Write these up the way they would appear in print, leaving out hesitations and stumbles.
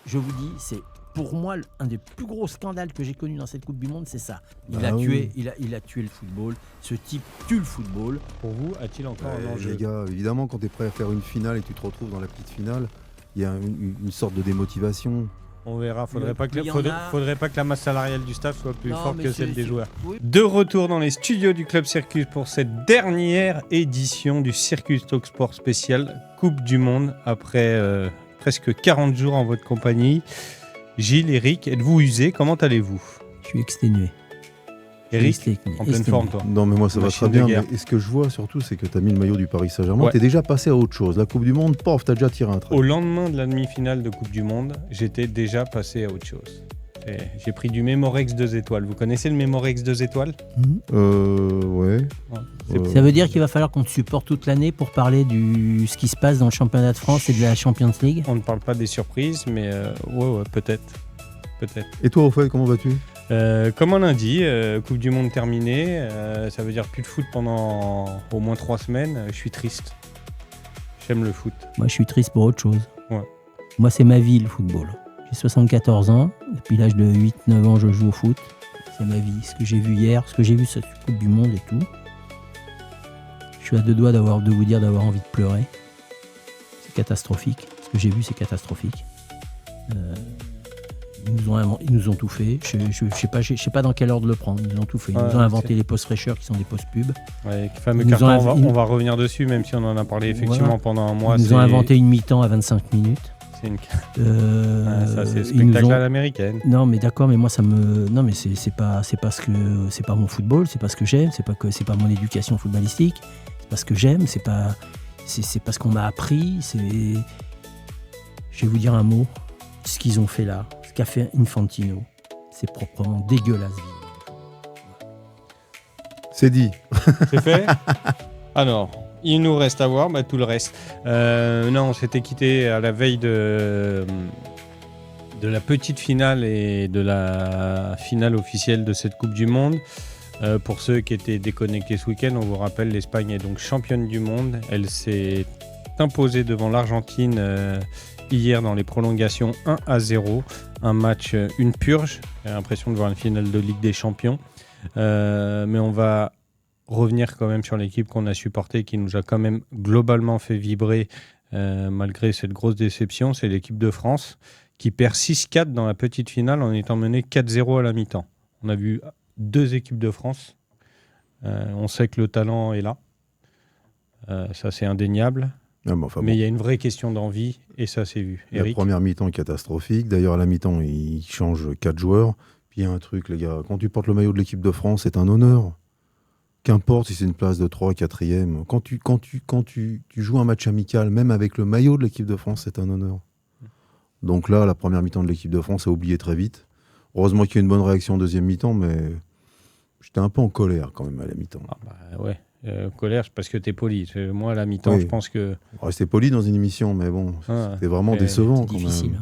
je vous dis, c'est pour moi un des plus gros scandales que j'ai connu dans cette Coupe du Monde, c'est ça. Il a tué le football. Ce type tue le football. Pour vous, a-t-il encore un enjeu ? Les gars, évidemment, quand tu es prêt à faire une finale et tu te retrouves dans la petite finale, il y a une sorte de démotivation. On verra, faudrait pas que la masse salariale du staff soit plus forte que celle des joueurs. Oui. De retour dans les studios du Club Circus pour cette dernière édition du Circus Talk Sport spécial Coupe du Monde après presque 40 jours en votre compagnie. Gilles, Eric, êtes-vous usés ? Comment allez-vous ? Je suis exténué. Eric, en pleine forme, toi. Non, mais moi ça va Machine très bien. de guerre. Mais ce que je vois surtout, c'est que tu as mis le maillot du Paris Saint-Germain. Ouais. Tu es déjà passé à autre chose. La Coupe du Monde, paf, tu as déjà tiré un trait. Au lendemain de la demi-finale de Coupe du Monde, j'étais déjà passé à autre chose. J'ai pris du Memorex 2 étoiles. Vous connaissez le Memorex 2 étoiles ? Ouais. Ça veut dire qu'il va falloir qu'on te supporte toute l'année pour parler de ce qui se passe dans le championnat de France et de la Champions League. On ne parle pas des surprises, mais ouais, peut-être. Et toi, au fait, comment vas-tu ? Comme un lundi, Coupe du Monde terminée, ça veut dire plus de foot pendant au moins 3 semaines. Je suis triste. J'aime le foot. Moi, je suis triste pour autre chose. Ouais. Moi, c'est ma vie, le football. J'ai 74 ans. Depuis l'âge de 8-9 ans, je joue au foot. C'est ma vie. Ce que j'ai vu hier, ce que j'ai vu cette Coupe du Monde et tout. Je suis à deux doigts de vous dire d'avoir envie de pleurer. C'est catastrophique. Ce que j'ai vu, c'est catastrophique. Ils nous ont tout fait. Je sais pas dans quelle ordre le prendre. Ils nous ont tout fait. Ils nous ont inventé les postes fraîcheurs qui sont des postes pubs. Ouais, fameux carton, on va revenir dessus, même si on en a parlé effectivement pendant un mois. Ils nous ont inventé une mi-temps à 25 minutes. Ça, c'est spectacle à l'américaine. Non, mais d'accord, mais moi ça me. Non, mais c'est pas mon football, c'est pas ce que j'aime, c'est pas mon éducation footballistique, c'est pas ce que j'aime, c'est pas ce qu'on m'a appris. Je vais vous dire un mot. Ce qu'ils ont fait là, ce qu'a fait Infantino, c'est proprement dégueulasse. C'est dit. C'est fait. Alors, il nous reste à voir tout le reste. Non, on s'était quitté à la veille de la petite finale et de la finale officielle de cette Coupe du Monde. Pour ceux qui étaient déconnectés ce week-end, on vous rappelle, l'Espagne est donc championne du monde. Elle s'est imposée devant l'Argentine hier dans les prolongations 1-0. Un match, une purge. J'ai l'impression de voir une finale de Ligue des Champions. Mais on va revenir quand même sur l'équipe qu'on a supportée, qui nous a quand même globalement fait vibrer malgré cette grosse déception. C'est l'équipe de France qui perd 6-4 dans la petite finale en étant menée 4-0 à la mi-temps. On a vu 2 équipes de France. On sait que le talent est là. Ça, c'est indéniable. Mais il y a une vraie question d'envie et ça, c'est vu. La Eric ? première mi-temps est catastrophique. D'ailleurs, à la mi-temps, il change 4 joueurs. Puis il y a un truc, les gars. Quand tu portes le maillot de l'équipe de France, c'est un honneur. Qu'importe si c'est une place de 3, 4e. Quand tu joues un match amical, même avec le maillot de l'équipe de France, c'est un honneur. Donc là, la première mi-temps de l'équipe de France a oublié très vite. Heureusement qu'il y a une bonne réaction en deuxième mi-temps, mais j'étais un peu en colère quand même à la mi-temps. Ouais. Colère, c'est parce que t'es poli. Moi, à la mi-temps, oui. Je pense que... Rester poli dans une émission, mais bon, c'était vraiment décevant. C'est difficile.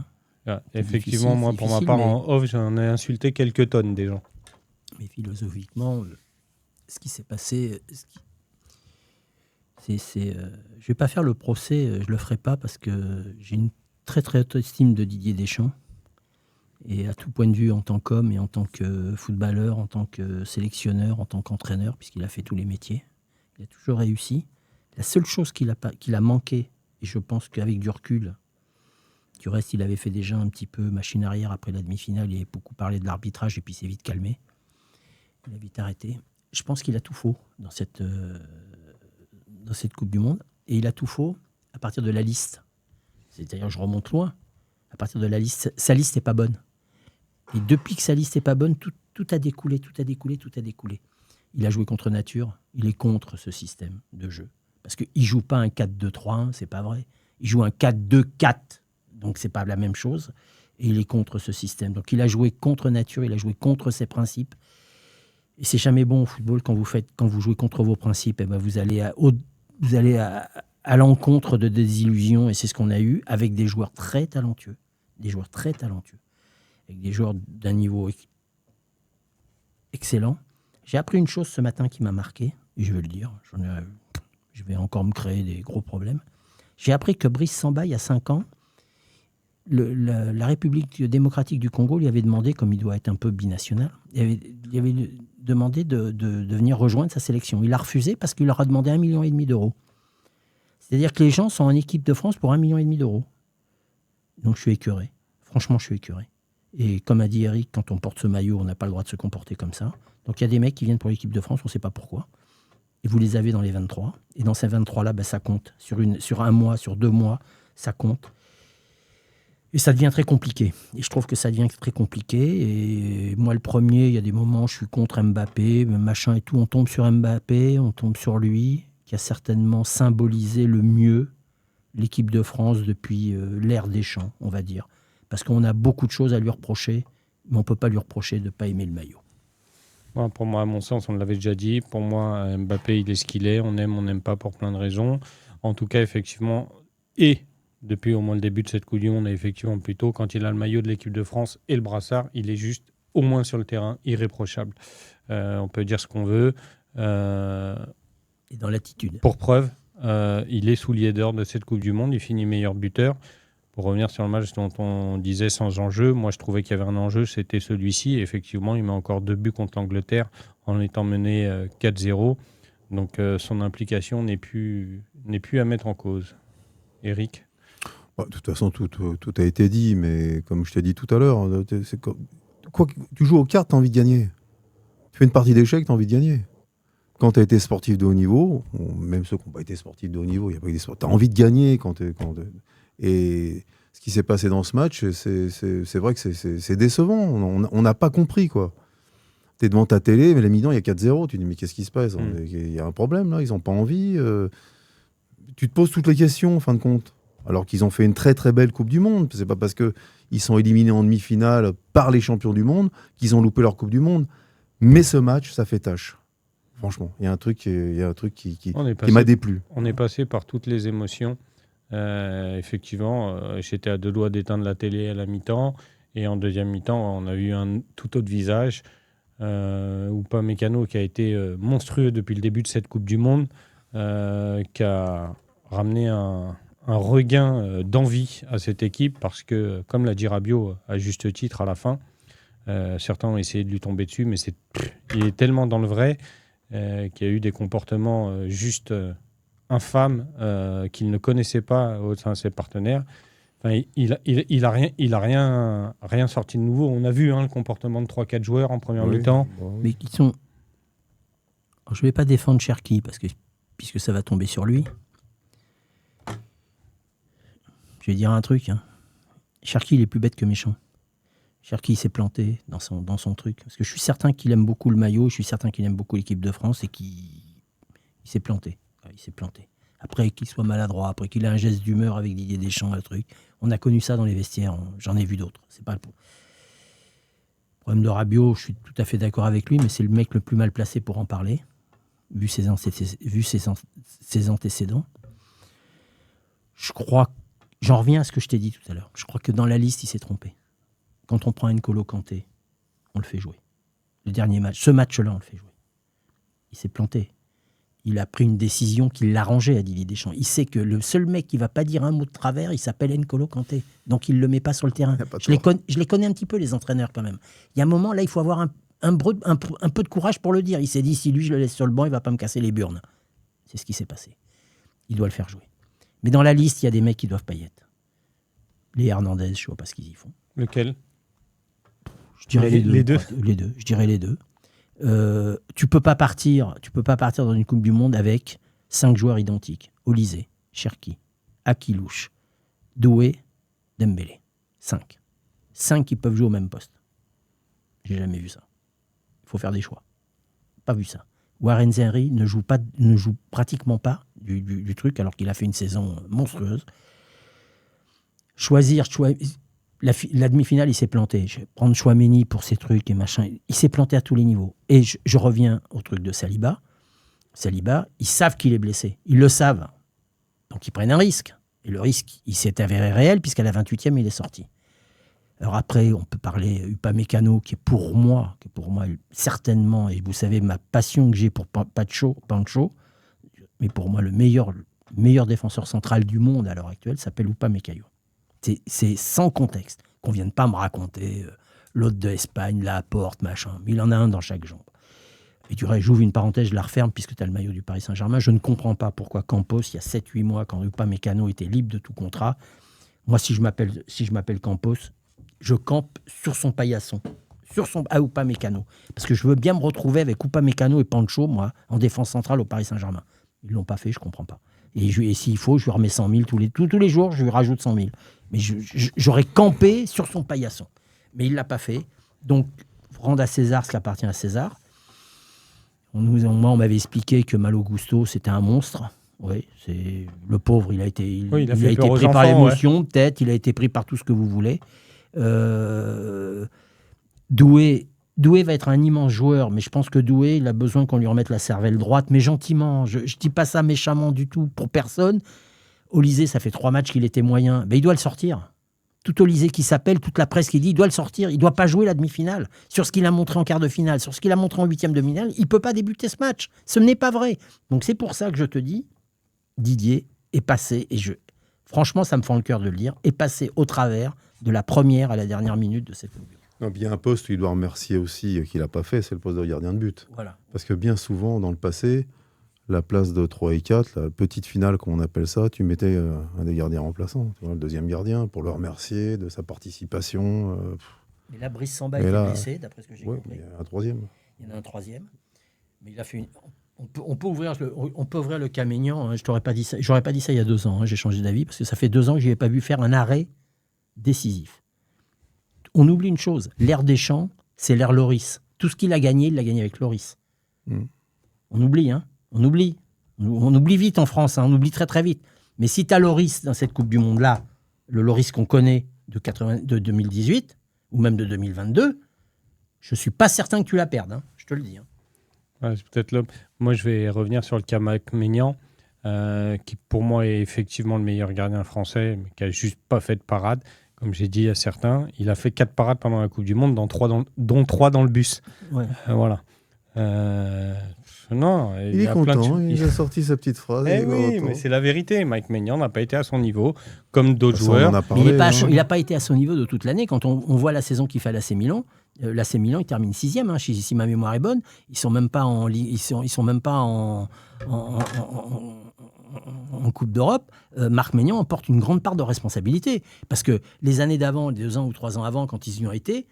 Effectivement, moi, pour ma part, en off, j'en ai insulté quelques tonnes des gens. Mais philosophiquement, ce qui s'est passé... je vais pas faire le procès, je le ferai pas parce que j'ai une très très haute estime de Didier Deschamps. Et à tout point de vue, en tant qu'homme et en tant que footballeur, en tant que sélectionneur, en tant qu'entraîneur, puisqu'il a fait tous les métiers, il a toujours réussi. La seule chose qu'il a manqué, et je pense qu'avec du recul, du reste, il avait fait déjà un petit peu machine arrière après la demi-finale, il avait beaucoup parlé de l'arbitrage et puis s'est vite calmé. Il a vite arrêté. Je pense qu'il a tout faux dans cette Coupe du Monde. Et il a tout faux à partir de la liste. C'est-à-dire, je remonte loin. À partir de la liste, sa liste n'est pas bonne. Et depuis que sa liste n'est pas bonne, tout a découlé. Il a joué contre nature, il est contre ce système de jeu. Parce qu'il ne joue pas un 4-2-3-1, c'est pas vrai. Il joue un 4-2-4, donc c'est pas la même chose. Et il est contre ce système. Donc il a joué contre nature, il a joué contre ses principes. Et c'est jamais bon au football quand vous jouez contre vos principes. Et ben vous allez à l'encontre de des illusions, et c'est ce qu'on a eu avec des joueurs très talentueux. Avec des joueurs d'un niveau excellent. J'ai appris une chose ce matin qui m'a marqué, et je vais le dire, je vais encore me créer des gros problèmes. J'ai appris que Brice Samba, il y a 5 ans, la République démocratique du Congo lui avait demandé, comme il doit être un peu binational, il avait demandé de venir rejoindre sa sélection. Il a refusé parce qu'il leur a demandé 1,5 million d'euros. C'est-à-dire que les gens sont en équipe de France pour 1,5 million d'euros. Donc je suis écœuré. Franchement, je suis écœuré. Et comme a dit Eric, quand on porte ce maillot, on n'a pas le droit de se comporter comme ça. Donc il y a des mecs qui viennent pour l'équipe de France, on ne sait pas pourquoi. Et vous les avez dans les 23. Et dans ces 23-là, ça compte. Sur un mois, sur 2 mois, ça compte. Et ça devient très compliqué. Et je trouve que ça devient très compliqué. Et moi, le premier, il y a des moments où je suis contre Mbappé, machin et tout. On tombe sur Mbappé, on tombe sur lui, qui a certainement symbolisé le mieux l'équipe de France depuis l'ère Deschamps, on va dire. Parce qu'on a beaucoup de choses à lui reprocher, mais on ne peut pas lui reprocher de ne pas aimer le maillot. Ouais, pour moi, à mon sens, on l'avait déjà dit. Pour moi, Mbappé, il est ce qu'il est. On n'aime pas pour plein de raisons. En tout cas, effectivement, et depuis au moins le début de cette Coupe du Monde, et effectivement plutôt, quand il a le maillot de l'équipe de France et le brassard, il est juste, au moins sur le terrain, irréprochable. On peut dire ce qu'on veut. Et dans l'attitude. Pour preuve, il est soulier d'or de cette Coupe du Monde. Il finit meilleur buteur. Pour revenir sur le match dont on disait sans enjeu, moi je trouvais qu'il y avait un enjeu, c'était celui-ci. Et effectivement, il met encore 2 buts contre l'Angleterre en étant mené 4-0. Donc son implication n'est plus à mettre en cause. Eric ? De toute façon, tout a été dit, mais comme je t'ai dit tout à l'heure, tu joues aux cartes, tu as envie de gagner. Tu fais une partie d'échecs, tu as envie de gagner. Quand tu as été sportif de haut niveau, même ceux qui n'ont pas été sportifs de haut niveau, tu as envie de gagner. Et ce qui s'est passé dans ce match, c'est vrai que c'est décevant. On n'a pas compris, quoi. Tu es devant ta télé, mais la mi-temps, il y a 4-0. Tu te dis, mais qu'est-ce qui se passe ? Il y a un problème, là. Ils n'ont pas envie. Tu te poses toutes les questions, en fin de compte. Alors qu'ils ont fait une très, très belle Coupe du Monde. C'est pas parce qu'ils sont éliminés en demi-finale par les champions du monde qu'ils ont loupé leur Coupe du Monde. Mais ce match, ça fait tâche. Franchement, il y a un truc qui m'a déplu. On est passé par toutes les émotions. Effectivement, j'étais à 2 doigts d'éteindre la télé à la mi-temps. Et en deuxième mi-temps, on a eu un tout autre visage. Upamecano qui a été monstrueux depuis le début de cette Coupe du Monde, qui a ramené un regain d'envie à cette équipe parce que, comme l'a dit Rabiot à juste titre à la fin, certains ont essayé de lui tomber dessus, mais il est tellement dans le vrai qu'il y a eu des comportements juste infâme qu'il ne connaissait pas au sein de ses partenaires. Enfin, il a rien sorti de nouveau. On a vu le comportement de 3-4 joueurs en première mi-temps. Mais qui sont... Alors, je ne vais pas défendre Cherki puisque ça va tomber sur lui. Je vais dire un truc. Cherki, il est plus bête que méchant. Cherki s'est planté dans son truc. Parce que je suis certain qu'il aime beaucoup le maillot, je suis certain qu'il aime beaucoup l'équipe de France et qu'il s'est planté. Il s'est planté. Après qu'il soit maladroit, après qu'il ait un geste d'humeur avec Didier Deschamps, le truc. On a connu ça dans les vestiaires, j'en ai vu d'autres. C'est pas le problème de Rabiot, je suis tout à fait d'accord avec lui, mais c'est le mec le plus mal placé pour en parler, vu ses antécédents. Je crois, j'en reviens à ce que je t'ai dit tout à l'heure, je crois que dans la liste, il s'est trompé. Quand on prend N'Golo Kanté, on le fait jouer. Le dernier match, ce match-là, on le fait jouer. Il s'est planté. Il a pris une décision qui l'arrangeait à Didier Deschamps. Il sait que le seul mec qui ne va pas dire un mot de travers, il s'appelle N'Golo Kanté. Donc, il ne le met pas sur le terrain. Je les connais un petit peu, les entraîneurs, quand même. Il y a un moment, là, il faut avoir un peu de courage pour le dire. Il s'est dit, si lui, je le laisse sur le banc, il ne va pas me casser les burnes. C'est ce qui s'est passé. Il doit le faire jouer. Mais dans la liste, il y a des mecs qui doivent pas y être. Les Hernandez, je ne vois pas ce qu'ils y font. Lequel ? Je dirais les deux. Je dirais les deux. Tu peux pas partir dans une Coupe du Monde avec 5 joueurs identiques. Olysée, Cherki, Akilouche, Doué, Dembélé. 5. 5 qui peuvent jouer au même poste. J'ai jamais vu ça. Il faut faire des choix. Pas vu ça. Warren Zaïre ne joue pratiquement pas du truc alors qu'il a fait une saison monstrueuse. La demi-finale, il s'est planté. Je vais prendre Chouameni pour ces trucs et machin. Il s'est planté à tous les niveaux. Et je reviens au truc de Saliba. Saliba, ils savent qu'il est blessé. Ils le savent. Donc, ils prennent un risque. Et le risque, il s'est avéré réel puisqu'à la 28e, il est sorti. Alors après, on peut parler Upamecano, qui est pour moi certainement, et vous savez ma passion que j'ai pour Pancho, mais pour moi, le meilleur défenseur central du monde à l'heure actuelle s'appelle Upamecano. C'est sans contexte. Qu'on ne vienne pas me raconter l'autre de Espagne, la porte, machin. Mais il en a un dans chaque jambe. Et du reste, j'ouvre une parenthèse, je la referme, puisque tu as le maillot du Paris Saint-Germain. Je ne comprends pas pourquoi Campos, il y a 7-8 mois, quand Upamecano était libre de tout contrat, moi, si je m'appelle Campos, je campe sur son paillasson, à Upamecano. Parce que je veux bien me retrouver avec Upamecano et Pancho, moi, en défense centrale au Paris Saint-Germain. Ils ne l'ont pas fait, je ne comprends pas. Et s'il faut, je lui remets 100 000 tous les jours, je lui rajoute 100 000. Mais j'aurais campé sur son paillasson. Mais il ne l'a pas fait. Donc, rendre à César ce qui appartient à César. Moi, on m'avait expliqué que Malo Gusto, c'était un monstre. Oui, c'est le pauvre, il a été pris par l'émotion, peut-être, il a été pris par tout ce que vous voulez. Doué va être un immense joueur, mais je pense que Doué, il a besoin qu'on lui remette la cervelle droite, mais gentiment. Je ne dis pas ça méchamment du tout, pour personne. Olysée, ça fait 3 matchs qu'il était moyen. Ben, il doit le sortir. Tout Olysée qui s'appelle, toute la presse qui dit, il doit le sortir. Il ne doit pas jouer la demi-finale. Sur ce qu'il a montré en quart de finale, sur ce qu'il a montré en 8e de finale, il ne peut pas débuter ce match. Ce n'est pas vrai. Donc c'est pour ça que je te dis, Didier est passé, et franchement, ça me fend le cœur de le dire, est passé au travers de la première à la dernière minute de cette Coupe du Monde. Il y a un poste où il doit remercier aussi qu'il n'a pas fait, c'est le poste de gardien de but. Voilà. Parce que bien souvent, dans le passé, la place de 3 et 4, la petite finale, comme on appelle ça, tu mettais un des gardiens remplaçants, tu vois, le deuxième gardien, pour le remercier de sa participation. Mais là, Brice Samba est blessé, d'après ce que j'ai compris. Il y a un troisième. Il y en a un troisième. Mais il a fait On peut ouvrir le Caménian. Hein. J'aurais pas dit ça il y a 2 ans. Hein. J'ai changé d'avis parce que ça fait 2 ans que je n'y ai pas vu faire un arrêt décisif. On oublie une chose. L'ère Deschamps, c'est l'ère Lloris. Tout ce qu'il a gagné, il l'a gagné avec Lloris. On oublie, hein. On oublie vite en France. Hein. On oublie très très vite. Mais si tu as Lloris dans cette Coupe du Monde-là, le Lloris qu'on connaît de 2018 ou même de 2022, je ne suis pas certain que tu la perdes. Hein. Je te le dis. Hein. Ouais, c'est peut-être l'homme. Moi, je vais revenir sur le cas Maignan, qui pour moi est effectivement le meilleur gardien français, mais qui n'a juste pas fait de parade. Comme j'ai dit à certains, il a fait 4 parades pendant la Coupe du Monde, dont 3 dans le bus. Ouais. Voilà. Non, il est content, il a sorti sa petite phrase. Oui, mais c'est la vérité. Mike Maignan n'a pas été à son niveau, comme d'autres joueurs. Il n'a pas été à son niveau de toute l'année. Quand on voit la saison qu'il fait à l'AC Milan, l'AC Milan, il termine 6e, hein, si ma mémoire est bonne. Ils sont même pas en Coupe d'Europe. Marc Maignan en porte une grande part de responsabilité. Parce que les années d'avant, 2 ans ou 3 ans avant, quand ils y ont été,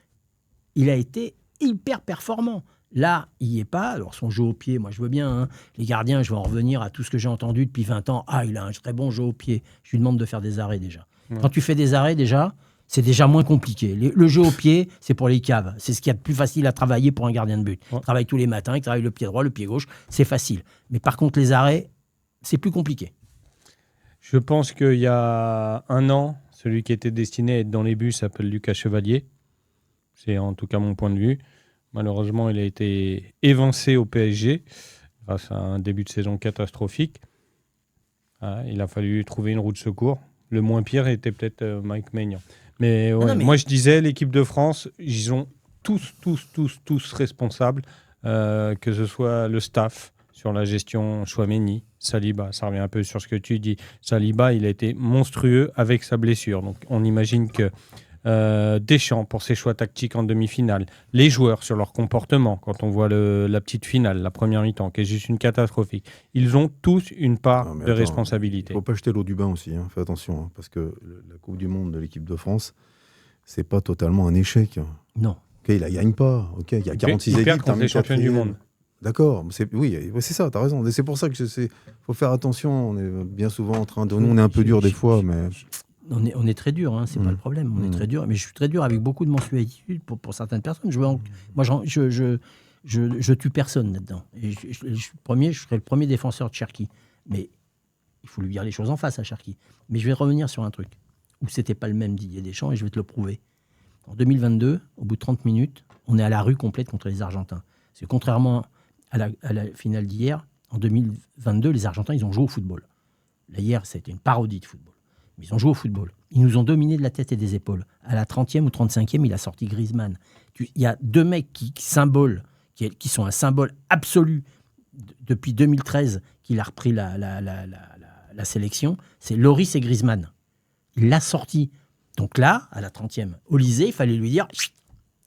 il a été hyper performant. Là, il n'y est pas. Alors, son jeu au pied, moi, je veux bien. Hein. Les gardiens, je vais en revenir à tout ce que j'ai entendu depuis 20 ans. Ah, il a un très bon jeu au pied. Je lui demande de faire des arrêts, déjà. Ouais. Quand tu fais des arrêts, déjà, c'est déjà moins compliqué. Le jeu au pied, c'est pour les caves. C'est ce qu'il y a de plus facile à travailler pour un gardien de but. Ouais. Il travaille tous les matins, il travaille le pied droit, le pied gauche. C'est facile. Mais par contre, les arrêts, c'est plus compliqué. Je pense qu'il y a 1 an, celui qui était destiné à être dans les buts s'appelle Lucas Chevalier. C'est en tout cas mon point de vue. Malheureusement, il a été évincé au PSG grâce à un début de saison catastrophique. Il a fallu trouver une roue de secours. Le moins pire était peut-être Mike Maignan. Mais, moi, je disais, l'équipe de France, ils sont tous responsables, que ce soit le staff sur la gestion Chouameni, Saliba. Ça revient un peu sur ce que tu dis. Saliba, il a été monstrueux avec sa blessure. Donc, on imagine que Deschamps pour ses choix tactiques en demi-finale, les joueurs sur leur comportement quand on voit la petite finale, la première mi-temps qui est juste une catastrophique, ils ont tous une part de responsabilité. Il ne faut pas jeter l'eau du bain aussi, hein. Fais attention, hein, parce que la Coupe du Monde de l'équipe de France, c'est pas totalement un échec. Non. Il la gagne pas, il y a 46 équipes, il perd contre les champions du monde. D'accord, oui, c'est ça, tu as raison. Et c'est pour ça que faut faire attention, on est bien souvent en train de... Nous, on est un peu dur des fois, mais... On est très dur, hein, c'est pas le problème. On est très dur, mais je suis très dur avec beaucoup de mensualité pour certaines personnes. Je tue personne là-dedans. Et je serai le premier défenseur de Cherki. Mais il faut lui dire les choses en face à Cherki. Mais je vais revenir sur un truc où c'était pas le même Didier Deschamps et je vais te le prouver. En 2022, au bout de 30 minutes, on est à la rue complète contre les Argentins. Parce que contrairement à la finale d'hier, en 2022, les Argentins, ils ont joué au football. Là, hier, c'était une parodie de football. Ils ont joué au football. Ils nous ont dominés de la tête et des épaules. À la 30e ou 35e, il a sorti Griezmann. Il y a 2 mecs qui sont un symbole absolu depuis 2013 qu'il a repris la sélection. C'est Lloris et Griezmann. Il l'a sorti. Donc là, à la 30e, Olysée, il fallait lui dire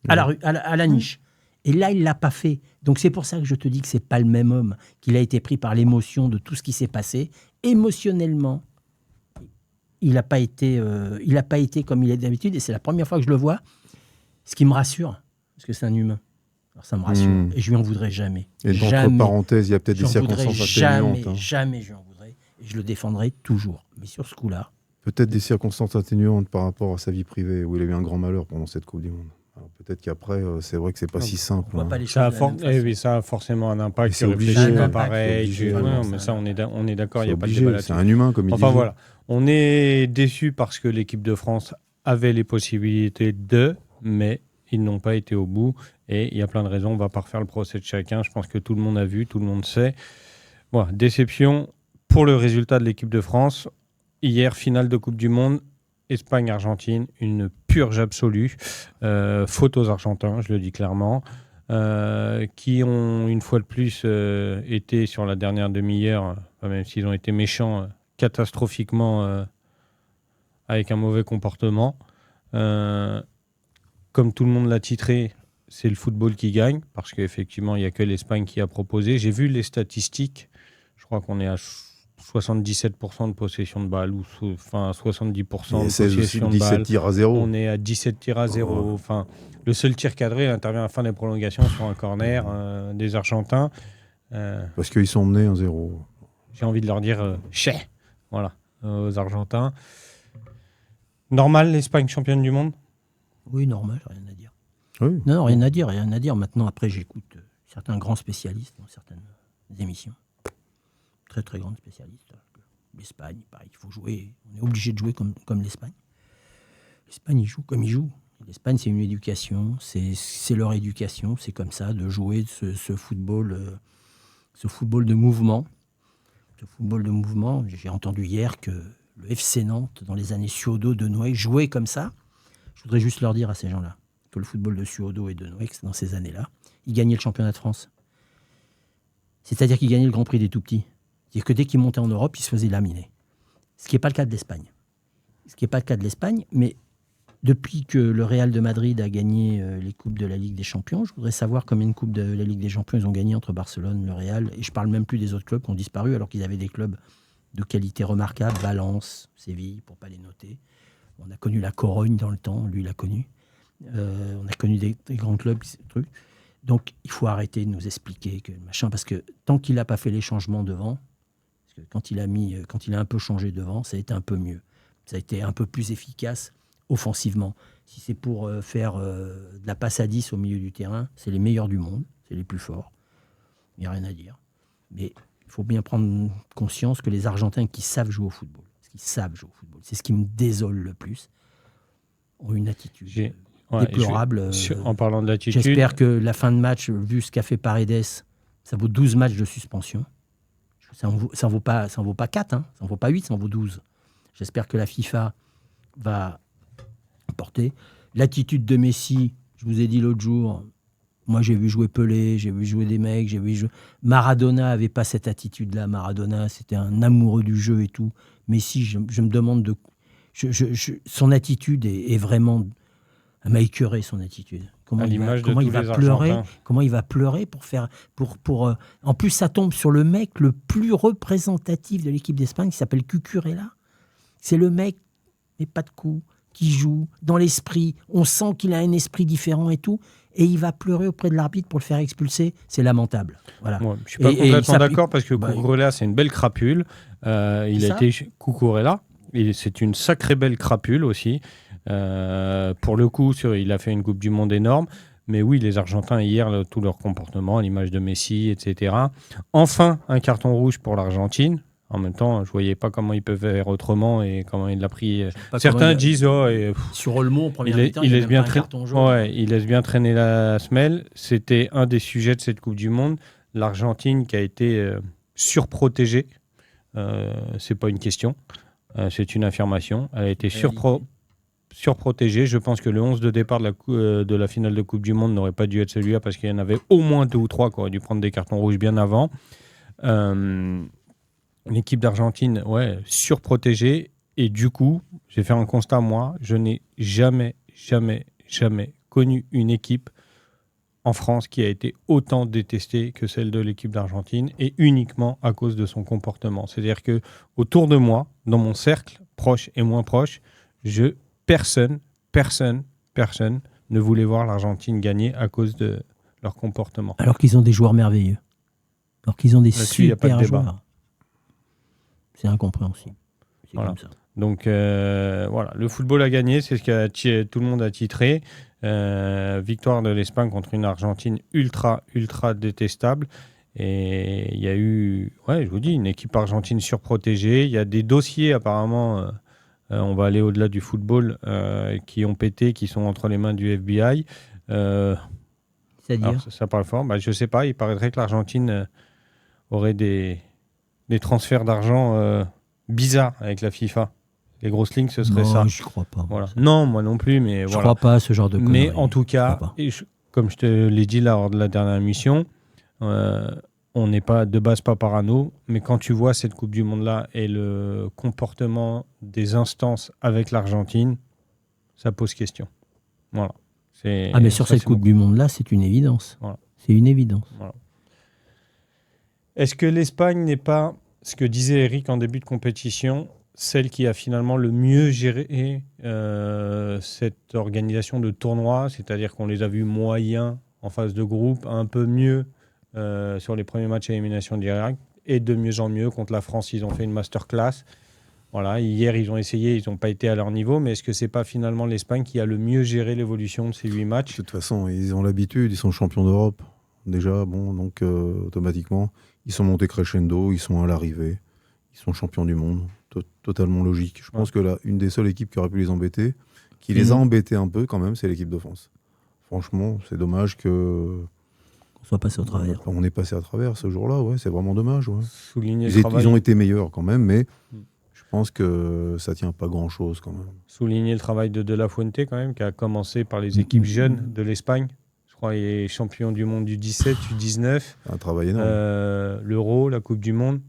à la niche. Et là, il ne l'a pas fait. Donc c'est pour ça que je te dis que ce n'est pas le même homme, qu'il a été pris par l'émotion de tout ce qui s'est passé. Émotionnellement, il n'a pas été comme il est d'habitude. Et c'est la première fois que je le vois. Ce qui me rassure, parce que c'est un humain. Alors ça me rassure. Et je lui en voudrais jamais. Et entre parenthèses, il y a peut-être des circonstances atténuantes. Jamais je lui en voudrais. Et je le défendrai toujours. Mais sur ce coup-là... Peut-être des circonstances atténuantes par rapport à sa vie privée, où il a eu un grand malheur pendant cette Coupe du Monde. Alors peut-être qu'après, c'est vrai que c'est pas si simple. Ça a forcément un impact. C'est obligé. Pas pareil. Mais ça, on est d'accord, il n'y a pas de débat là-dessus. C'est un humain, comme il dit. Enfin voilà, on est déçus parce que l'équipe de France avait les possibilités mais ils n'ont pas été au bout. Et il y a plein de raisons. On ne va pas refaire le procès de chacun. Je pense que tout le monde a vu, tout le monde sait. Voilà, déception pour le résultat de l'équipe de France. Hier, finale de Coupe du Monde, Espagne-Argentine, une purge absolue. Faute aux Argentins, je le dis clairement, qui ont une fois de plus été sur la dernière demi-heure, même s'ils ont été méchants, catastrophiquement avec un mauvais comportement. Comme tout le monde l'a titré, c'est le football qui gagne, parce qu'effectivement, il n'y a que l'Espagne qui a proposé. J'ai vu les statistiques, je crois qu'on est à 77% de possession de balle, ou 70% de possession de balle. 17 tirs à 0. On est à 17 tirs à 0. Oh. Enfin, le seul tir cadré intervient à la fin des prolongations sur un corner des Argentins. Parce qu'ils sont menés 1-0. J'ai envie de leur dire chais, voilà, aux Argentins. Normal, l'Espagne championne du monde ? Oui, normal, rien à dire. Oui. Non, rien à dire. Maintenant, après, j'écoute certains grands spécialistes dans certaines émissions. Très, très grands spécialistes. L'Espagne, pareil, il faut jouer. On est obligé de jouer comme l'Espagne. L'Espagne, ils jouent comme ils jouent. L'Espagne, c'est une éducation. C'est leur éducation. C'est comme ça, de jouer ce football de mouvement. Ce football de mouvement. J'ai entendu hier que le FC Nantes, dans les années Suodo, de Noé, jouait comme ça. Je voudrais juste leur dire à ces gens-là que le football de Suodo et de Noé, dans ces années-là, ils gagnaient le championnat de France. C'est-à-dire qu'ils gagnaient le Grand Prix des tout-petits. C'est-à-dire que dès qu'ils montaient en Europe, ils se faisaient laminer. Ce qui n'est pas le cas de l'Espagne. Mais depuis que le Real de Madrid a gagné les Coupes de la Ligue des Champions, je voudrais savoir combien de Coupes de la Ligue des Champions ils ont gagné entre Barcelone, le Real, et je ne parle même plus des autres clubs qui ont disparu alors qu'ils avaient des clubs de qualité remarquable, Valence, Séville, pour ne pas les noter. On a connu la Corogne dans le temps, lui il l'a connu. On a connu des grands clubs, ces trucs. Donc il faut arrêter de nous expliquer que machin, parce que tant qu'il n'a pas fait les changements devant, parce que quand il a un peu changé devant, ça a été un peu mieux. Ça a été un peu plus efficace offensivement. Si c'est pour faire de la passe à 10 au milieu du terrain, c'est les meilleurs du monde, c'est les plus forts. Il n'y a rien à dire. Mais il faut bien prendre conscience que les Argentins qui savent jouer au football, c'est ce qui me désole le plus, ont une attitude déplorable. En parlant de l'attitude... J'espère que la fin de match, vu ce qu'a fait Paredes, ça vaut 12 matchs de suspension. Ça en vaut pas 4, hein, ça en vaut pas 8, ça en vaut 12. J'espère que la FIFA va porter. L'attitude de Messi, je vous ai dit l'autre jour, moi j'ai vu jouer Pelé, j'ai vu jouer des mecs, Maradona n'avait pas cette attitude-là. Maradona, c'était un amoureux du jeu et tout. Messi, je me demande son attitude est vraiment... Elle m'a écœuré, son attitude. Comment il va pleurer pour faire... En plus, ça tombe sur le mec le plus représentatif de l'équipe d'Espagne, qui s'appelle Cucurella. C'est le mec, mais pas de coup, qui joue dans l'esprit. On sent qu'il a un esprit différent et tout. Et il va pleurer auprès de l'arbitre pour le faire expulser. C'est lamentable. Voilà. Ouais, je ne suis pas complètement d'accord, parce que Cucurella, c'est une belle crapule. Il a été Cucurella. C'est une sacrée belle crapule aussi. Pour le coup, il a fait une Coupe du Monde énorme. Mais oui, les Argentins, hier, tout leur comportement, à l'image de Messi, etc. Enfin, un carton rouge pour l'Argentine. En même temps, je ne voyais pas comment ils peuvent faire autrement et comment il l'a pris. Certains disent... sur Olmo, en première mi-temps, il laisse bien traîner la semelle. C'était un des sujets de cette Coupe du Monde. L'Argentine qui a été surprotégée. Ce n'est pas une question. C'est une affirmation. Elle a été surprotégée. Je pense que le 11 de départ de la finale de Coupe du Monde n'aurait pas dû être celui-là, parce qu'il y en avait au moins 2 ou 3 qui auraient dû prendre des cartons rouges bien avant. L'équipe d'Argentine, surprotégée. Et du coup, j'ai fait un constat, moi, je n'ai jamais connu une équipe en France qui a été autant détestée que celle de l'équipe d'Argentine, et uniquement à cause de son comportement. C'est-à-dire que autour de moi, dans mon cercle, proche et moins proche, personne ne voulait voir l'Argentine gagner à cause de leur comportement. Alors qu'ils ont des joueurs merveilleux. Alors qu'ils ont des Là-dessus, y a pas de super débat. joueurs. C'est incompréhensible. C'est Voilà. comme ça. Donc voilà, le football a gagné, c'est ce que tout le monde a titré. Victoire de l'Espagne contre une Argentine ultra détestable. Et il y a eu, je vous dis, une équipe argentine surprotégée. Il y a des dossiers apparemment, on va aller au-delà du football, qui ont pété, qui sont entre les mains du FBI. C'est-à-dire ça parle fort. Je ne sais pas, il paraîtrait que l'Argentine aurait des transferts d'argent bizarres avec la FIFA. Les grosses lignes, ce serait ça. Non, je crois pas. Voilà. Non, moi non plus, mais Je voilà. crois pas à ce genre de conneries. Mais en tout cas, comme je te l'ai dit lors de la dernière émission, on n'est pas de base pas parano, mais quand tu vois cette Coupe du Monde-là et le comportement des instances avec l'Argentine, ça pose question. Voilà. Mais sur cette Coupe du Monde-là, c'est une évidence. Voilà. C'est une évidence. Voilà. Est-ce que l'Espagne n'est pas, ce que disait Eric en début de compétition, celle qui a finalement le mieux géré cette organisation de tournoi, c'est-à-dire qu'on les a vus moyens en phase de groupe, un peu mieux sur les premiers matchs à élimination directe, et de mieux en mieux contre la France, ils ont fait une masterclass. Voilà, hier, ils ont essayé, ils n'ont pas été à leur niveau, mais est-ce que ce n'est pas finalement l'Espagne qui a le mieux géré l'évolution de ces 8 matchs ? De toute façon, ils ont l'habitude, ils sont champions d'Europe. Déjà, donc automatiquement, ils sont montés crescendo, ils sont à l'arrivée, ils sont champions du monde. Totalement logique. Je pense que là, une des seules équipes qui aurait pu les embêter, qui les a embêtés un peu quand même, c'est l'équipe de France. Franchement, c'est dommage qu'on soit passé au travers. On est passé à travers ce jour-là, c'est vraiment dommage. Ils ont été meilleurs quand même, mais je pense que ça tient pas grand-chose quand même. Souligner le travail de La Fuente quand même, qui a commencé par les équipes jeunes de l'Espagne. Je crois qu'il est champion du monde du 17, du 19. Un travail énorme. L'Euro, la Coupe du Monde.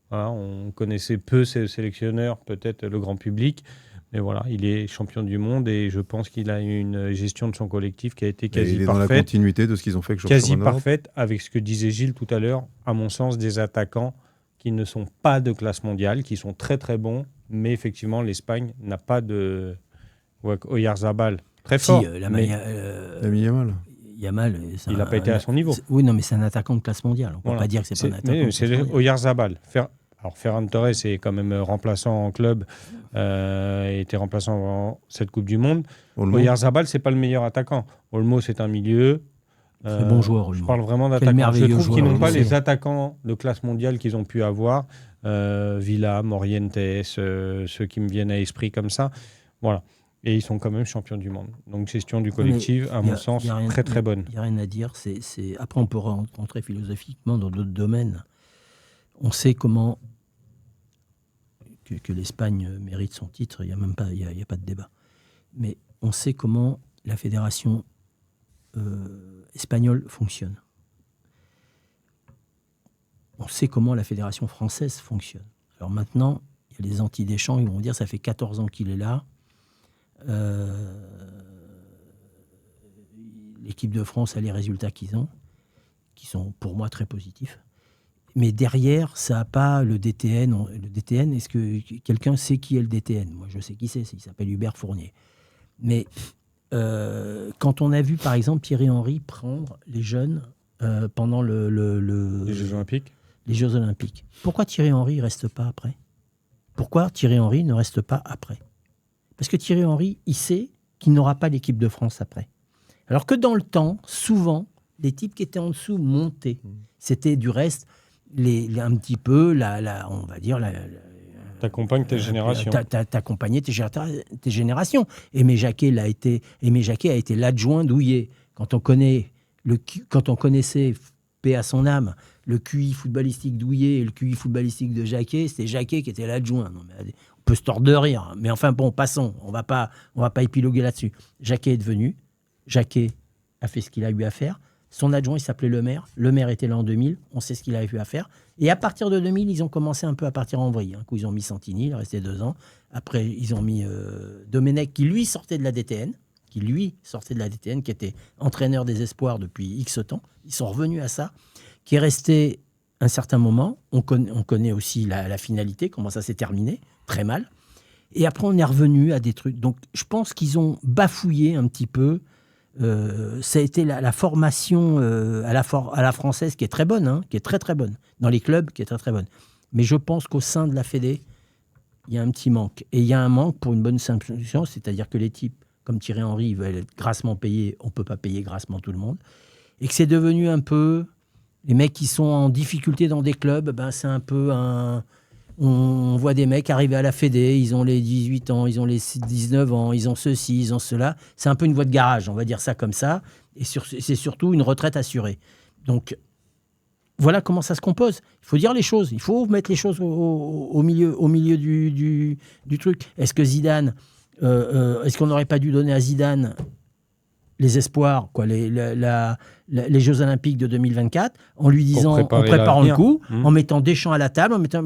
Voilà, on connaissait peu ces sélectionneurs, peut-être le grand public, mais voilà, il est champion du monde et je pense qu'il a une gestion de son collectif qui a été quasi parfaite. Il est dans la continuité de ce qu'ils ont fait avec quasi parfaite, avec ce que disait Gilles tout à l'heure, à mon sens, des attaquants qui ne sont pas de classe mondiale, qui sont très très bons, mais effectivement, l'Espagne n'a pas de Oyarzabal, très fort. Si, Yamal. Yamal, il n'a pas été à son niveau. Oui, non, mais c'est un attaquant de classe mondiale. On ne peut pas dire que c'est pas un attaquant. C'est Oyarzabal. Alors, Ferran Torres est quand même remplaçant en club, était remplaçant avant cette Coupe du Monde. Oyarzabal, c'est pas le meilleur attaquant. Olmo, c'est un milieu. Très bon joueur, Olmo. Je parle vraiment d'attaquants. Je trouve qu'ils n'ont pas les attaquants de classe mondiale qu'ils ont pu avoir. Villa, Morientes, ceux qui me viennent à l'esprit comme ça. Voilà. Et ils sont quand même champions du monde. Donc, gestion du collectif, à mon sens, très très bonne. Il n'y a rien à dire. Après, on peut rentrer philosophiquement dans d'autres domaines. On sait comment que l'Espagne mérite son titre. Il n'y a pas de débat. Mais on sait comment la fédération espagnole fonctionne. On sait comment la fédération française fonctionne. Alors maintenant, il y a les anti-Deschamps, ils vont dire ça fait 14 ans qu'il est là. L'équipe de France a les résultats qu'ils ont, qui sont pour moi très positifs. Mais derrière, ça n'a pas le DTN. Le DTN, est-ce que quelqu'un sait qui est le DTN ? Moi, je sais qui c'est. Il s'appelle Hubert Fournier. Mais quand on a vu, par exemple, Thierry Henry prendre les jeunes pendant les Jeux Olympiques. Les Jeux Olympiques. Pourquoi Thierry Henry ne reste pas après ? Pourquoi Thierry Henry ne reste pas après ? Parce que Thierry Henry, il sait qu'il n'aura pas l'équipe de France après. Alors que dans le temps, souvent, les types qui étaient en dessous montaient. C'était du reste, un petit peu, on va dire... T'accompagnes tes générations. T'accompagnais tes générations. Aimé Jacquet a été l'adjoint d'Houillet. Quand on connaissait, paix à son âme, le QI footballistique d'Houillet et le QI footballistique de Jacquet, c'était Jacquet qui était l'adjoint. Non, mais on peut se tordre de rire. Mais enfin, bon, passons. On va pas épiloguer là-dessus. Jacquet est devenu. Jacquet a fait ce qu'il a eu à faire. Son adjoint, il s'appelait Le Maire. Le Maire était là en 2000. On sait ce qu'il avait pu à faire. Et à partir de 2000, ils ont commencé un peu à partir en vrille. Un coup, ils ont mis Santini, il est resté 2 ans. Après, ils ont mis Domenech, qui lui sortait de la DTN, qui était entraîneur des espoirs depuis X temps. Ils sont revenus à ça, qui est resté un certain moment. On connaît aussi la finalité, comment ça s'est terminé, très mal. Et après, on est revenu à des trucs. Donc, je pense qu'ils ont bafouillé un petit peu. Ça a été la formation à la française qui est très bonne, hein, qui est très très bonne, dans les clubs qui est très très bonne. Mais je pense qu'au sein de la Fédé, il y a un petit manque. Et il y a un manque pour une bonne solution, c'est-à-dire que les types, comme Thierry Henry, ils veulent être grassement payés, on ne peut pas payer grassement tout le monde. Et que c'est devenu un peu... Les mecs qui sont en difficulté dans des clubs, ben c'est un peu un... On voit des mecs arriver à la Fédé, ils ont les 18 ans, ils ont les 19 ans, ils ont ceci, ils ont cela. C'est un peu une voie de garage, on va dire ça comme ça. Et c'est surtout une retraite assurée. Donc, voilà comment ça se compose. Il faut dire les choses. Il faut mettre les choses au milieu du truc. Est-ce que Zidane... est-ce qu'on n'aurait pas dû donner à Zidane les espoirs, quoi, les Jeux Olympiques de 2024, en lui disant, en préparant le coup, en mettant Deschamps à la table, en mettant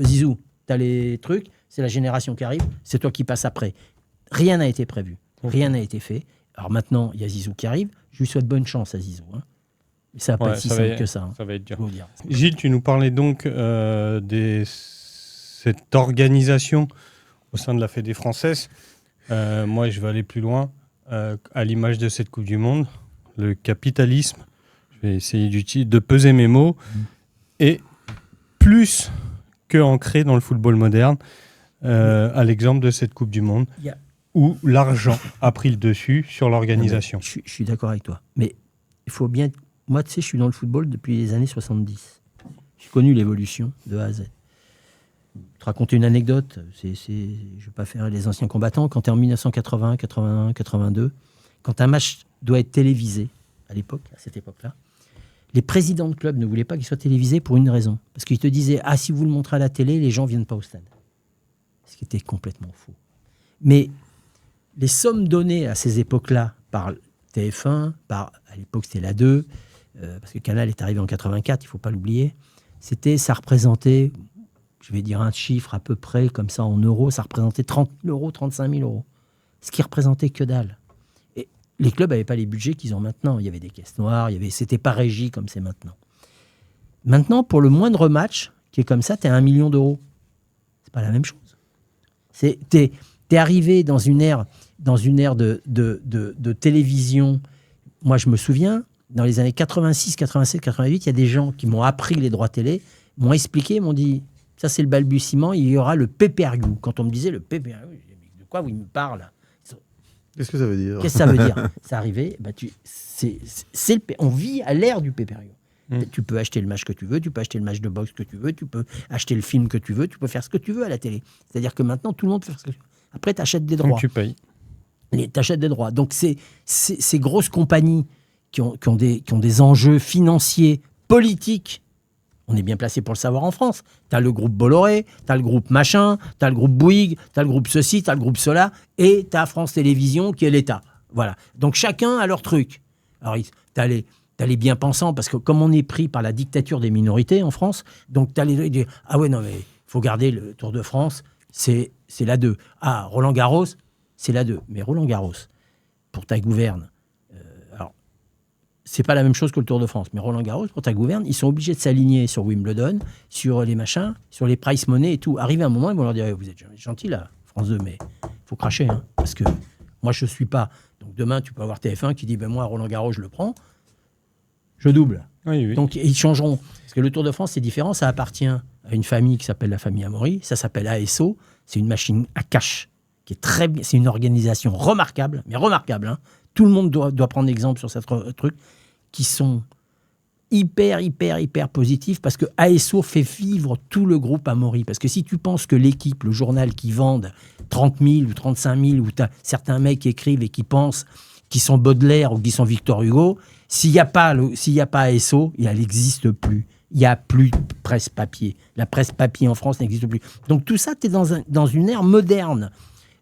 Zizou, t'as les trucs, c'est la génération qui arrive, c'est toi qui passes après. Rien n'a été prévu, rien n'a été fait. Alors maintenant, il y a Zizou qui arrive, je lui souhaite bonne chance à Zizou. Hein. Mais ça va pas être si simple que ça. Hein, ça va être dur. Gilles, tu nous parlais donc cette organisation au sein de la Fédé française. Moi, je vais aller plus loin. À l'image de cette Coupe du Monde, le capitalisme, je vais essayer de peser mes mots, est plus que ancré dans le football moderne, à l'exemple de cette Coupe du Monde, où l'argent a pris le dessus sur l'organisation. Je suis d'accord avec toi, mais il faut bien... Moi, tu sais, je suis dans le football depuis les années 70. J'ai connu l'évolution de A à Z. Te raconter une anecdote, je ne vais pas faire les anciens combattants, quand tu es en 1980, 81, 82, quand un match doit être télévisé, à cette époque-là, les présidents de clubs ne voulaient pas qu'il soit télévisé pour une raison. Parce qu'ils te disaient, si vous le montrez à la télé, les gens ne viennent pas au stade. Ce qui était complètement faux. Mais les sommes données à ces époques-là par TF1, à l'époque c'était la 2, parce que Canal est arrivé en 84, il ne faut pas l'oublier, ça représentait... Je vais dire un chiffre à peu près, comme ça, en euros, ça représentait 30 000 euros, 35 000 euros. Ce qui représentait que dalle. Et les clubs n'avaient pas les budgets qu'ils ont maintenant. Il y avait des caisses noires, c'était pas régi comme c'est maintenant. Maintenant, pour le moindre match, qui est comme ça, tu es à 1 million d'euros. C'est pas la même chose. T'es arrivé dans une ère de télévision. Moi, je me souviens, dans les années 86, 87, 88, il y a des gens qui m'ont appris les droits télé, m'ont expliqué, m'ont dit... Ça, c'est le balbutiement. Il y aura le pay-per-view. Quand on me disait le pay-per-view, de quoi vous me parlez? Qu'est-ce que ça veut dire? Qu'est-ce que ça veut dire? C'est arrivé. On vit à l'ère du pay-per-view. Tu peux acheter le match que tu veux, tu peux acheter le match de boxe que tu veux, tu peux acheter le film que tu veux, tu peux faire ce que tu veux à la télé. C'est-à-dire que maintenant, tout le monde fait ce que tu veux. Après, tu achètes des droits. Donc, tu payes. Tu achètes des droits. Donc, ces grosses compagnies qui ont des enjeux financiers, politiques. On est bien placé pour le savoir en France. Tu as le groupe Bolloré, tu as le groupe machin, tu as le groupe Bouygues, tu as le groupe ceci, tu as le groupe cela, et tu as France Télévisions qui est l'État. Voilà. Donc chacun a leur truc. Alors tu as les bien-pensants, parce que comme on est pris par la dictature des minorités en France, donc tu as les dire ah ouais, non, mais il faut garder le Tour de France, c'est la 2. Ah, Roland-Garros, c'est la 2. Mais Roland-Garros, pour ta gouverne, c'est pas la même chose que le Tour de France. Mais Roland-Garros, pour ta gouverne, ils sont obligés de s'aligner sur Wimbledon, sur les machins, sur les price money et tout. Arrivé un moment, ils vont leur dire vous êtes gentil là, France 2, mais il faut cracher. Hein, parce que moi, je ne suis pas. Donc demain, tu peux avoir TF1 qui dit moi, Roland-Garros, je le prends. Je double. Oui. Donc ils changeront. Parce que le Tour de France, c'est différent. Ça appartient à une famille qui s'appelle la famille Amaury. Ça s'appelle ASO. C'est une machine à cash qui est très bien. C'est une organisation remarquable, mais remarquable. Hein. Tout le monde doit prendre exemple sur ce truc, qui sont hyper positifs, parce que ASO fait vivre tout le groupe Amaury. Parce que si tu penses que l'équipe, le journal qui vendent 30 000 ou 35 000, ou tu as certains mecs qui écrivent et qui pensent qu'ils sont Baudelaire ou qu'ils sont Victor Hugo, s'il n'y a pas ASO, elle n'existe plus. Il n'y a plus de presse papier. La presse papier en France n'existe plus. Donc tout ça, tu es dans une ère moderne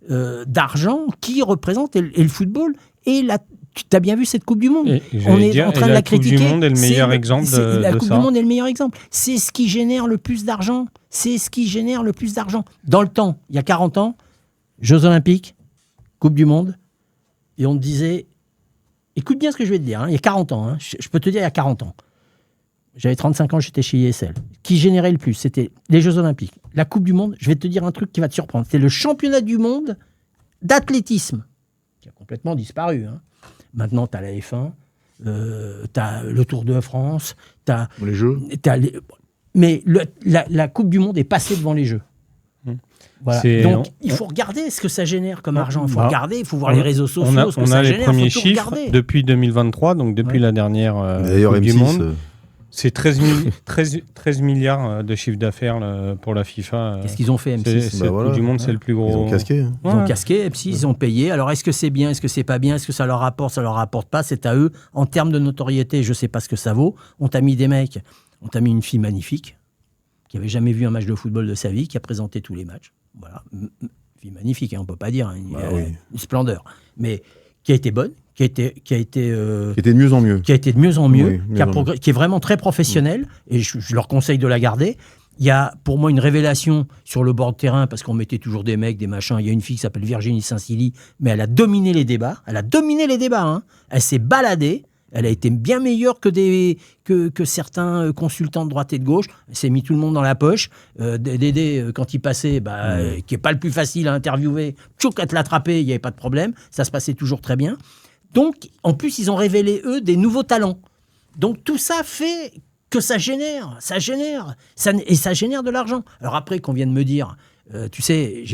d'argent qui représente et le football et Tu as bien vu cette Coupe du Monde. On est en train de la critiquer. La Coupe du Monde est le meilleur exemple de ça. La Coupe du Monde est le meilleur exemple. C'est ce qui génère le plus d'argent. Dans le temps, il y a 40 ans, Jeux Olympiques, Coupe du Monde, et on te disait, écoute bien ce que je vais te dire, il y a 40 ans, je peux te dire il y a 40 ans. J'avais 35 ans, j'étais chez ISL. Qui générait le plus? C'était les Jeux Olympiques. La Coupe du Monde, je vais te dire un truc qui va te surprendre. C'était le championnat du monde d'athlétisme, qui a complètement disparu. Maintenant, tu as la F1, tu as le Tour de France, tu as... Les Jeux. Mais la Coupe du Monde est passée devant les Jeux. Voilà. Donc, il faut regarder ce que ça génère comme argent. Il faut regarder, il faut voir les réseaux sociaux, ce que ça génère. On a les premiers chiffres depuis 2023, donc depuis la dernière Coupe du Monde. C'est 13 milliards de chiffre d'affaires pour la FIFA. Qu'est-ce qu'ils ont fait, M6? La Coupe du Monde, c'est le plus gros. Ils ont casqué. Ils ont casqué, M6, ils ont payé. Alors, est-ce que c'est bien? Est-ce que c'est pas bien? Est-ce que ça leur rapporte? Ça leur rapporte pas? C'est à eux. En termes de notoriété, je sais pas ce que ça vaut. On t'a mis des mecs, on t'a mis une fille magnifique, qui avait jamais vu un match de football de sa vie, qui a présenté tous les matchs. Voilà. Une fille magnifique, on peut pas dire. Une splendeur. Mais qui a été bonne. Qui a été de mieux en mieux. Qui a été de mieux en mieux, qui est vraiment très professionnel, et je leur conseille de la garder. Il y a pour moi une révélation sur le bord de terrain, parce qu'on mettait toujours des mecs, des machins. Il y a une fille qui s'appelle Virginie Saint-Silly, mais elle a dominé les débats. Elle s'est baladée. Elle a été bien meilleure que certains consultants de droite et de gauche. Elle s'est mis tout le monde dans la poche. Dédé, quand il passait, qui n'est pas le plus facile à interviewer, tchouk, à te l'attraper, il n'y avait pas de problème. Ça se passait toujours très bien. Donc, en plus, ils ont révélé, eux, des nouveaux talents. Donc, tout ça fait que ça génère, et ça génère de l'argent. Alors après, qu'on vienne me dire, tu sais,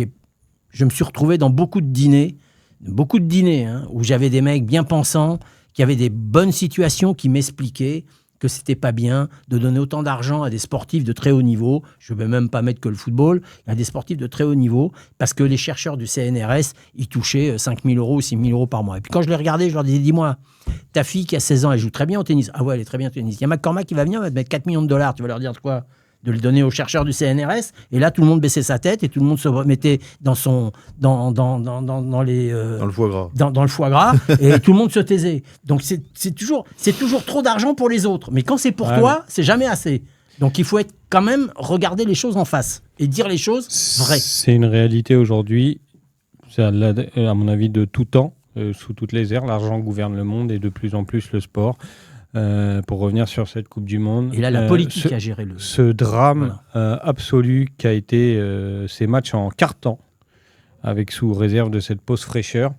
je me suis retrouvé dans beaucoup de dîners, où j'avais des mecs bien pensants, qui avaient des bonnes situations, qui m'expliquaient que c'était pas bien de donner autant d'argent à des sportifs de très haut niveau. Je ne vais même pas mettre que le football. Il y a des sportifs de très haut niveau parce que les chercheurs du CNRS, ils touchaient 5 000 euros ou 6 000 euros par mois. Et puis quand je les regardais, je leur disais, dis-moi, ta fille qui a 16 ans, elle jout très bien au tennis. Ah ouais, elle est très bien au tennis. Il y a McCormack qui va venir, va te mettre 4 millions de dollars. Tu vas leur dire quoi? De le donner aux chercheurs du CNRS, et là tout le monde baissait sa tête et tout le monde se mettait dans le foie gras, dans le foie gras, et tout le monde se taisait. Donc c'est toujours trop d'argent pour les autres, mais quand c'est pour toi, c'est jamais assez. Donc il faut quand même regarder les choses en face et dire les choses vraies. C'est une réalité aujourd'hui, c'est à mon avis de tout temps, sous toutes les ères, l'argent gouverne le monde et de plus en plus le sport. Pour revenir sur cette Coupe du Monde. Et là, la politique a géré ce drame absolu qui a été ces matchs en quart-temps, avec sous réserve de cette pause fraîcheur.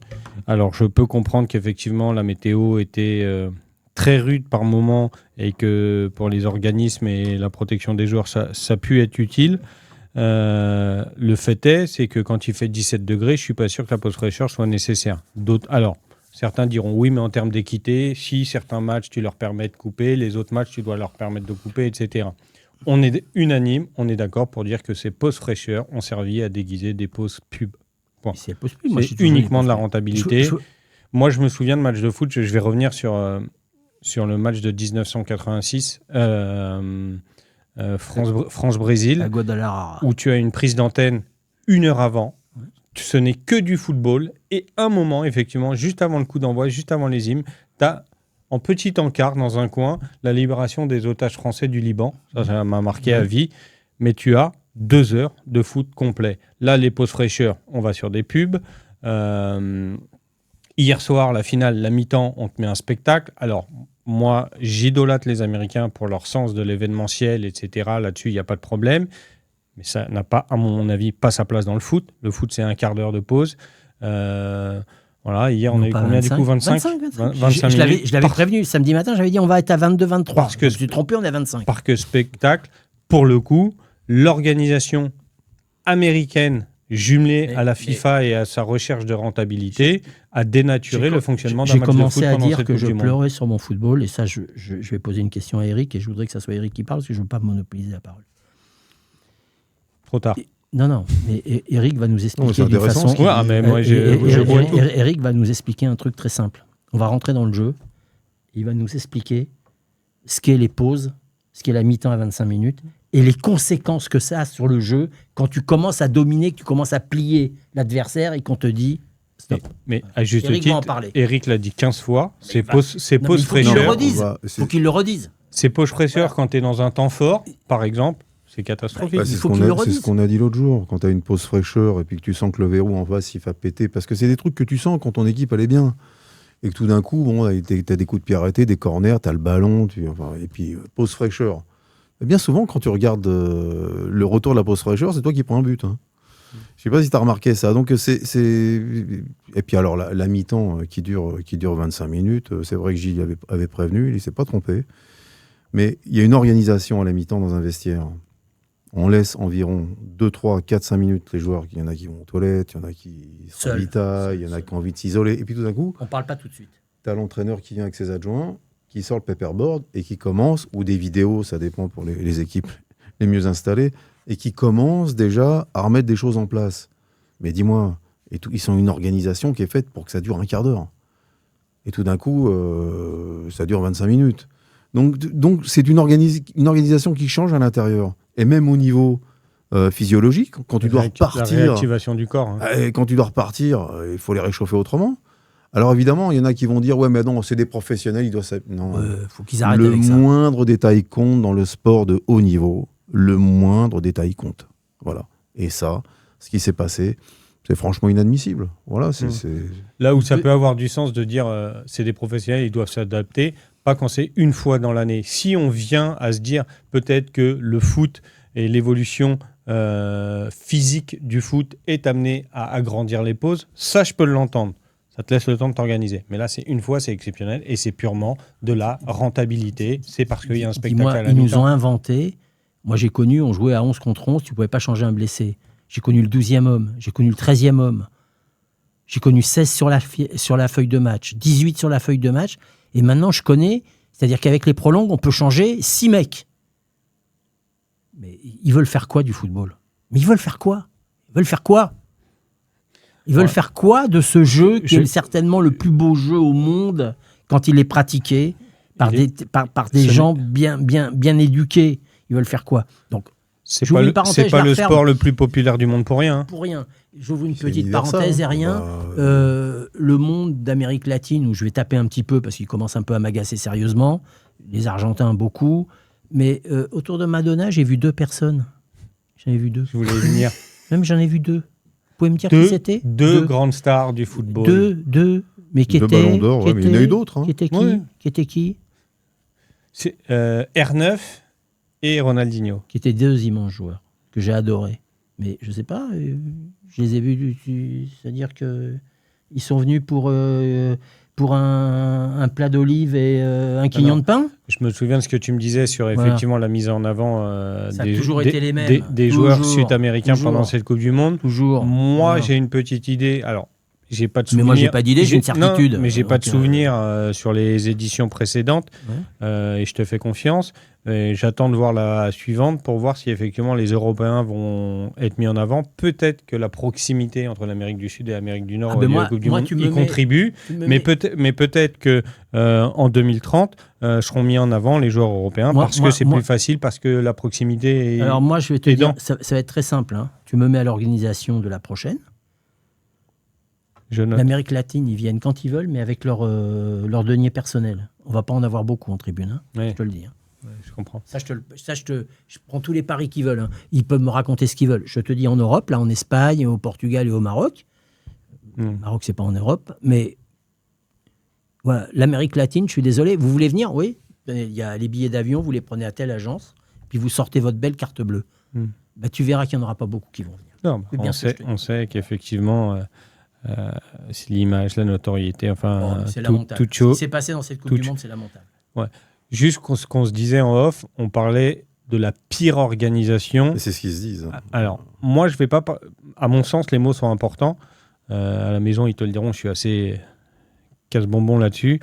Alors, je peux comprendre qu'effectivement, la météo était très rude par moment et que pour les organismes et la protection des joueurs, ça a pu être utile. Le fait c'est que quand il fait 17 degrés, je ne suis pas sûr que la pause fraîcheur soit nécessaire. Alors, certains diront oui, mais en termes d'équité, si certains matchs, tu leur permets de couper, les autres matchs, tu dois leur permettre de couper, etc. On est unanime, on est d'accord pour dire que ces pauses fraîcheurs ont servi à déguiser des pauses pub. Bon. C'est uniquement de la rentabilité. Moi, je me souviens de matchs de foot, je vais revenir sur le match de 1986, France-Brésil, où tu as une prise d'antenne 1 heure avant. Ce n'est que du football. Et un moment, effectivement, juste avant le coup d'envoi, juste avant les hymnes, tu as en petit encart dans un coin la libération des otages français du Liban. Ça m'a marqué à vie. Mais tu as 2 heures de foot complet. Là, les pauses fraîcheurs, on va sur des pubs. Hier soir, la finale, la mi-temps, on te met un spectacle. Alors, moi, j'idolâtre les Américains pour leur sens de l'événementiel, etc. Là-dessus, il n'y a pas de problème. Mais ça n'a pas, à mon avis, pas sa place dans le foot. Le foot, c'est un quart d'heure de pause. Voilà, hier, on a eu combien 25, du coup 25 minutes. Je l'avais prévenu. Samedi matin, j'avais dit on va être à 22-23. Parce que je me suis trompé, on est à 25. Parce que spectacle, pour le coup, l'organisation américaine jumelée à la FIFA et à sa recherche de rentabilité a dénaturé le fonctionnement d'un match de foot pendant cette Coupe du Monde. J'ai commencé à dire que je pleurais sur mon football. Et ça, je vais poser une question à Eric et je voudrais que ça soit Eric qui parle parce que je ne veux pas monopoliser la parole. Trop tard. Non, mais Eric va nous expliquer d'une façon... Eric va nous expliquer un truc très simple. On va rentrer dans le jeu. Il va nous expliquer ce qu'est les pauses, ce qu'est la mi-temps à 25 minutes et les conséquences que ça a sur le jeu quand tu commences à dominer, que tu commences à plier l'adversaire et qu'on te dit Stop. Mais à juste Eric va en titre, parler. Eric l'a dit 15 fois, c'est il va- pause Non, mais il faut qu'il le fraîcheur. redise. Faut qu'il le redise. C'est pause fraîcheur quand tu es dans un temps fort, par exemple, c'est catastrophique. Bah, Il c'est faut ce qu'il le qu'on a, c'est redise. ce qu'on a dit l'autre jour. Quand tu as une pause fraîcheur et puis que tu sens que le verrou en face il va péter, parce que c'est des trucs que tu sens quand ton équipe elle est bien. Et que tout d'un coup, bon, tu as des coups de pied arrêtés, des corners, tu as le ballon, et puis pause fraîcheur. Et bien souvent, quand tu regardes le retour de la pause fraîcheur, c'est toi qui prends un but. Hein. Je sais pas si tu as remarqué ça. Donc Et puis alors, la mi-temps qui dure 25 minutes, c'est vrai que Gilles avait prévenu, il ne s'est pas trompé. Mais il y a une organisation à la mi-temps dans un vestiaire. On laisse environ 2, 3, 4, 5 minutes les joueurs. Il y en a qui vont aux toilettes, il y en a qui se ravitaillent, il y en a qui ont envie de s'isoler. Et puis tout d'un coup, On parle pas tout de suite. tu as l'entraîneur qui vient avec ses adjoints, qui sort le paperboard et qui commence, ou des vidéos, ça dépend pour les équipes les mieux installées, et qui commence déjà à remettre des choses en place. Mais dis-moi, ils sont une organisation qui est faite pour que ça dure un quart d'heure. Et tout d'un coup, ça dure 25 minutes. Donc c'est une organisation qui change à l'intérieur. Et même au niveau physiologique, quand tu dois repartir... La réactivation du corps. Hein. Quand tu dois repartir, il faut les réchauffer autrement. Alors évidemment, il y en a qui vont dire « Ouais, mais non, c'est des professionnels, ils doivent... » Non, faut qu'ils arrêtent le avec ça. moindre détail compte dans le sport de haut niveau. Le moindre détail compte. Voilà. Et ça, ce qui s'est passé, c'est franchement inadmissible. Voilà, c'est... Là où ça peut avoir du sens de dire c'est des professionnels, ils doivent s'adapter, pas quand c'est une fois dans l'année. Si on vient à se dire peut-être que le foot et l'évolution physique du foot est amené à agrandir les pauses, ça je peux l'entendre. Ça te laisse le temps de t'organiser. Mais là, c'est une fois, c'est exceptionnel et c'est purement de la rentabilité. C'est parce qu'il y a un spectacle à la Ils nous mi-temps. ont inventé. Moi, j'ai connu, on jouait à 11 contre 11, tu ne pouvais pas changer un blessé. J'ai connu le 12e homme, j'ai connu le 13e homme. J'ai connu 16 sur la feuille de match, 18 sur la feuille de match. Et maintenant, je connais, c'est-à-dire qu'avec les prolongues, on peut changer 6 mecs. Mais ils veulent faire quoi du football? Mais ils veulent faire quoi? Ils veulent faire quoi? Ils veulent faire quoi de ce jeu qui est certainement le plus beau jeu au monde quand il est pratiqué par des gens bien éduqués? Ils veulent faire quoi? Donc, c'est pas le sport le plus populaire du monde pour rien. Hein. Pour rien. J'ouvre une petite parenthèse et rien. Le monde d'Amérique latine, où je vais taper un petit peu parce qu'il commence un peu à m'agacer sérieusement, les Argentins beaucoup, mais autour de Madonna, j'ai vu 2 personnes. J'en ai vu 2. Je voulais venir. Même j'en ai vu 2. Vous pouvez me dire qui c'était? Deux grandes stars du football. Deux. Mais qui étaient... Ballons d'or, mais il y en a eu d'autres. Hein. Qui était qui? Ouais. Qui était qui? C'est R9 et Ronaldinho. Qui étaient 2 immenses joueurs que j'ai adorés. Mais je ne sais pas, je les ai vus, c'est-à-dire qu'ils sont venus pour un plat d'olive et un quignon de pain. Je me souviens de ce que tu me disais sur effectivement la mise en avant des joueurs sud-américains pendant cette Coupe du Monde. Toujours. Moi, j'ai une petite idée. Alors, j'ai pas de souvenir. Mais moi, j'ai pas d'idée, j'ai une certitude. Non, mais j'ai pas de souvenir sur les éditions précédentes. Et je te fais confiance. Et j'attends de voir la suivante pour voir si effectivement les Européens vont être mis en avant. Peut-être que la proximité entre l'Amérique du Sud et l'Amérique du Nord la Coupe du Monde y contribue. Mais peut-être que en 2030 seront mis en avant les joueurs européens parce que c'est plus facile, parce que la proximité est... Alors moi, je vais te dire, ça va être très simple. Hein. Tu me mets à l'organisation de la prochaine. L'Amérique latine, ils viennent quand ils veulent, mais avec leur denier personnel. On ne va pas en avoir beaucoup en tribune, hein, je te le dis. Hein. Ouais, je comprends. Je prends tous les paris qu'ils veulent. Hein. Ils peuvent me raconter ce qu'ils veulent. Je te dis en Europe, là en Espagne, au Portugal et au Maroc. Le Maroc, c'est pas en Europe, mais voilà, l'Amérique latine, je suis désolé. Vous voulez venir? Oui. Il y a les billets d'avion, vous les prenez à telle agence, puis vous sortez votre belle carte bleue. Bah, tu verras qu'il n'y en aura pas beaucoup qui vont venir. Non, on sait qu'effectivement... c'est l'image, la notoriété, enfin, toute chose. Ce qui s'est passé dans cette Coupe du Monde, c'est lamentable. Ouais. Juste qu'on se disait en off, on parlait de la pire organisation. Et c'est ce qu'ils se disent. Alors, moi, je vais pas. À mon sens, les mots sont importants. À la maison, ils te le diront, je suis assez casse-bonbon là-dessus.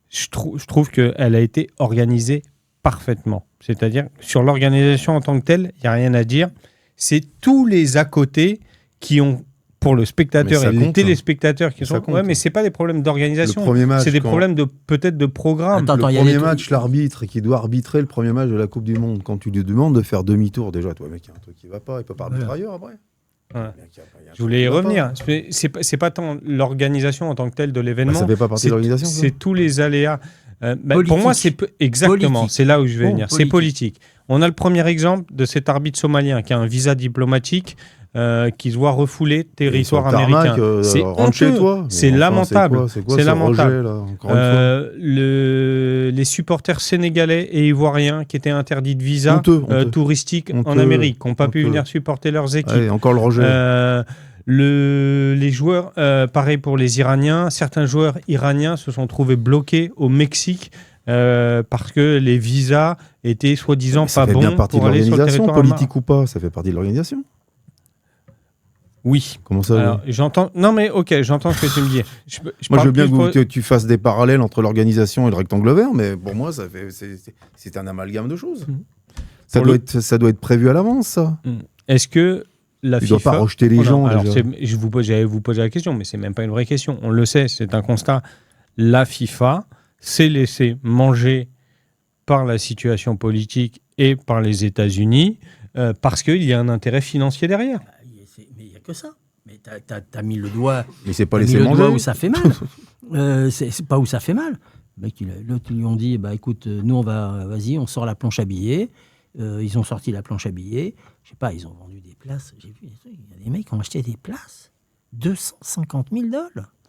Je trouve qu'elle a été organisée parfaitement. C'est-à-dire, sur l'organisation en tant que telle, il n'y a rien à dire. C'est tous les à côté qui ont. Pour le spectateur et les téléspectateurs qui sont... Ouais, mais ce n'est pas des problèmes d'organisation. C'est des problèmes peut-être de programme. Le premier match, l'arbitre qui doit arbitrer le premier match de la Coupe du Monde, quand tu lui demandes de faire demi-tour, déjà, toi, mec, il y a un truc qui ne va pas, il peut pas arbitrer ailleurs après. Ouais. Je voulais y revenir. C'est pas tant l'organisation en tant que telle de l'événement. Ça fait pas partie de l'organisation. C'est tous les aléas. Pour moi, c'est exactement. Politique. C'est là où je vais venir. Politique. C'est politique. On a le premier exemple de cet arbitre somalien qui a un visa diplomatique qui se voit refouler territoire américain. C'est chez honteux. toi. C'est lamentable. C'est quoi C'est ce lamentable. rejet, là, encore une fois Les supporters sénégalais et ivoiriens qui étaient interdits de visa Honteux. touristiques en Honteux. Amérique, qui n'ont pas pu Honteux. venir supporter leurs équipes. Ouais, encore le rejet. Les joueurs, pareil pour les Iraniens, certains joueurs iraniens se sont trouvés bloqués au Mexique parce que les visas étaient soi-disant Ça pas fait bons bien partie de pour aller sur le l'organisation, territoire politique ou pas. Ça fait partie de l'organisation. Oui. Comment ça Alors, j'entends. Non mais ok, j'entends ce que tu me dis. Moi, je veux bien que tu fasses des parallèles entre l'organisation et le rectangle vert, mais pour moi, c'est un amalgame de choses. Ça doit être prévu à l'avance, ça. Est-ce que la Tu FIFA... dois pas rejeter les gens. Alors, déjà. j'allais vous poser la question, mais c'est même pas une vraie question. On le sait, c'est un constat. La FIFA s'est laissée manger par la situation politique et par les États-Unis parce qu'il y a un intérêt financier derrière. Mais il n'y a que ça. Mais t'as mis le doigt. Mais c'est pas T'as mis laissé le manger. doigt où ça fait mal. C'est pas où ça fait mal. L'autre, ils lui ont dit, écoute, nous, vas-y, on sort la planche à billets. Ils ont sorti la planche à billets. Je sais pas, ils ont vendu des places. J'ai vu des trucs. Il y a des mecs qui ont acheté des places. 250 000 $.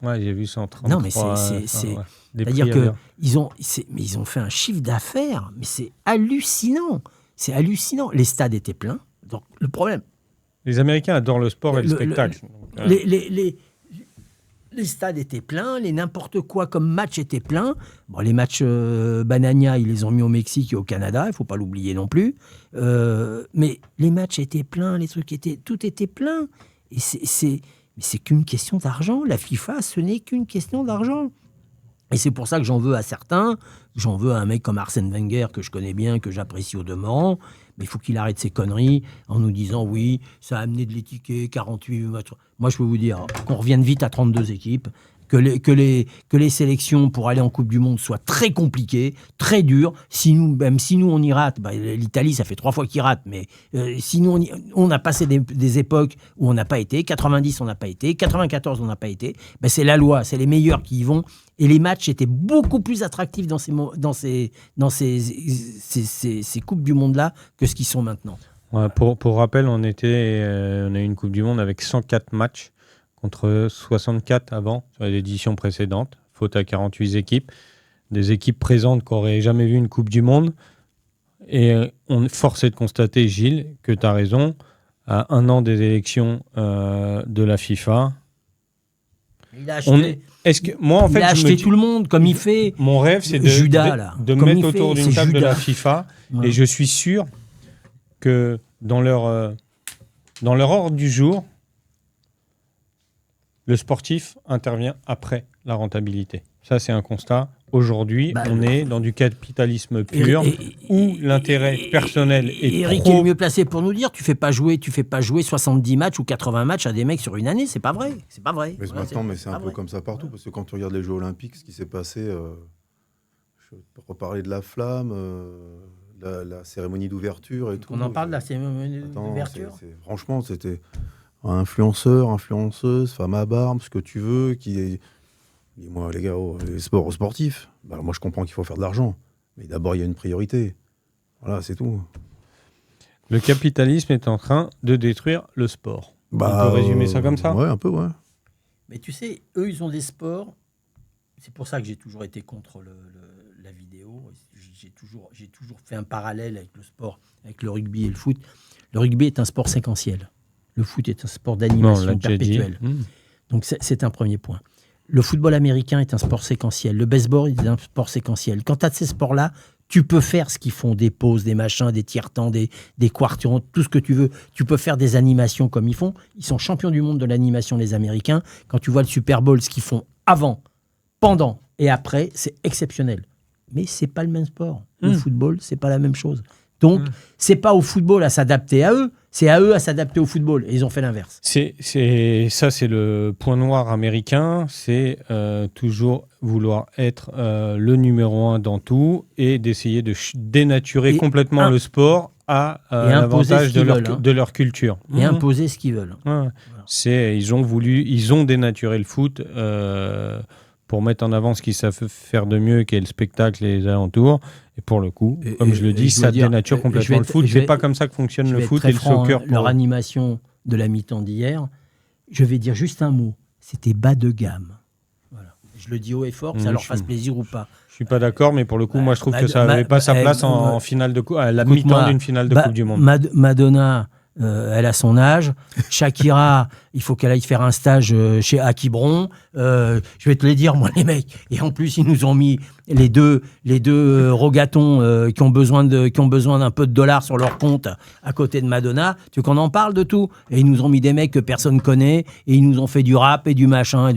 Ouais, j'ai vu 133. Non, mais c'est-à-dire que ils ont fait un chiffre d'affaires, mais c'est hallucinant. C'est hallucinant. Les stades étaient pleins. Donc, le problème, les Américains adorent le sport et le spectacle. les stades étaient pleins, les n'importe quoi comme match était plein. Bon, les matchs Banania, ils les ont mis au Mexique et au Canada, il ne faut pas l'oublier non plus. Mais les matchs étaient pleins, tout était plein. Et c'est qu'une question d'argent. La FIFA, ce n'est qu'une question d'argent. Et c'est pour ça que j'en veux à certains. J'en veux à un mec comme Arsène Wenger, que je connais bien, que j'apprécie au demeurant. Mais il faut qu'il arrête ses conneries en nous disant oui, ça a amené de l'étiquette, 48 matchs. Moi, je peux vous dire qu'on revienne vite à 32 équipes, que les sélections pour aller en Coupe du Monde soient très compliquées, très dures. Même si nous, on y rate, l'Italie, ça fait 3 fois qu'ils ratent, mais si nous, on a passé des époques où on n'a pas été, 90, on n'a pas été, 94, on n'a pas été, c'est la loi, c'est les meilleurs qui y vont. Et les matchs étaient beaucoup plus attractifs dans ces Coupes du Monde-là que ce qu'ils sont maintenant. Ouais, pour rappel, on a eu une Coupe du Monde avec 104 matchs contre 64 avant, sur l'édition précédente, faute à 48 équipes. Des équipes présentes qui n'auraient jamais vu une Coupe du Monde. Et on est forcé de constater, Gilles, que tu as raison, à un an des élections de la FIFA... Il a acheté, il a acheté tout le monde, comme il fait. Mon rêve, c'est de me mettre autour d'une table de la FIFA. Ouais. Et je suis sûr que dans leur ordre du jour, le sportif intervient après la rentabilité. Ça, c'est un constat. Aujourd'hui, on est dans du capitalisme pur où l'intérêt personnel est Eric trop... est le mieux placé pour nous dire tu fais pas jouer 70 matchs ou 80 matchs à des mecs sur une année, c'est pas vrai. C'est pas vrai. Mais c'est un peu comme ça partout, parce que quand tu regardes les Jeux Olympiques, ce qui s'est passé, je peux reparler de la flamme, la cérémonie d'ouverture et tout. On en parle de la cérémonie d'ouverture. Franchement, c'était un influenceur, influenceuse, femme à barbe, ce que tu veux, qui est... Dis-moi, les gars, les sports sportifs, moi je comprends qu'il faut faire de l'argent, mais d'abord il y a une priorité. Voilà, c'est tout. Le capitalisme est en train de détruire le sport. On peut résumer ça comme ça ? Ouais, un peu, ouais. Mais tu sais, eux, ils ont des sports. C'est pour ça que j'ai toujours été contre la vidéo. J'ai toujours fait un parallèle avec le sport, avec le rugby et le foot. Le rugby est un sport séquentiel. Le foot est un sport d'animation perpétuelle. Donc c'est un premier point. Le football américain est un sport séquentiel. Le baseball est un sport séquentiel. Quand tu as ces sports-là, tu peux faire ce qu'ils font, des pauses, des machins, des tiers-temps, des quarts-temps, tout ce que tu veux. Tu peux faire des animations comme ils font. Ils sont champions du monde de l'animation, les Américains. Quand tu vois le Super Bowl, ce qu'ils font avant, pendant et après, c'est exceptionnel. Mais c'est pas le même sport. Le football, c'est pas la même chose. Donc, c'est pas au football à s'adapter à eux, c'est à eux à s'adapter au football. Et ils ont fait l'inverse. C'est le point noir américain, c'est toujours vouloir être le numéro 1 dans tout et d'essayer de dénaturer complètement le sport à Et imposer l'avantage ce qu'ils veulent, hein. de leur culture. Et imposer ce qu'ils veulent. Ouais. Ils ont dénaturé le foot pour mettre en avant ce qu'ils savent faire de mieux, qui est le spectacle et les alentours. Et pour le coup, comme je le dis, ça dénature complètement le foot. C'est pas comme ça que fonctionne le foot et le soccer. Leur animation de la mi-temps d'hier, je vais dire juste un mot. C'était bas de gamme. Voilà. Je le dis haut et fort, que ça leur fasse plaisir ou pas. Je suis pas d'accord, mais pour le coup, moi, je trouve que ça n'avait pas sa place en finale de coupe, à la mi-temps d'une finale de Coupe du Monde. Madonna, elle a son âge. Shakira, il faut qu'elle aille faire un stage à Quiberon. Je vais te les dire, moi, les mecs. Et en plus, ils nous ont mis les deux rogatons qui ont besoin d'un peu de dollars sur leur compte à côté de Madonna. Tu veux qu'on en parle de tout? Et ils nous ont mis des mecs que personne connaît. Et ils nous ont fait du rap et du machin.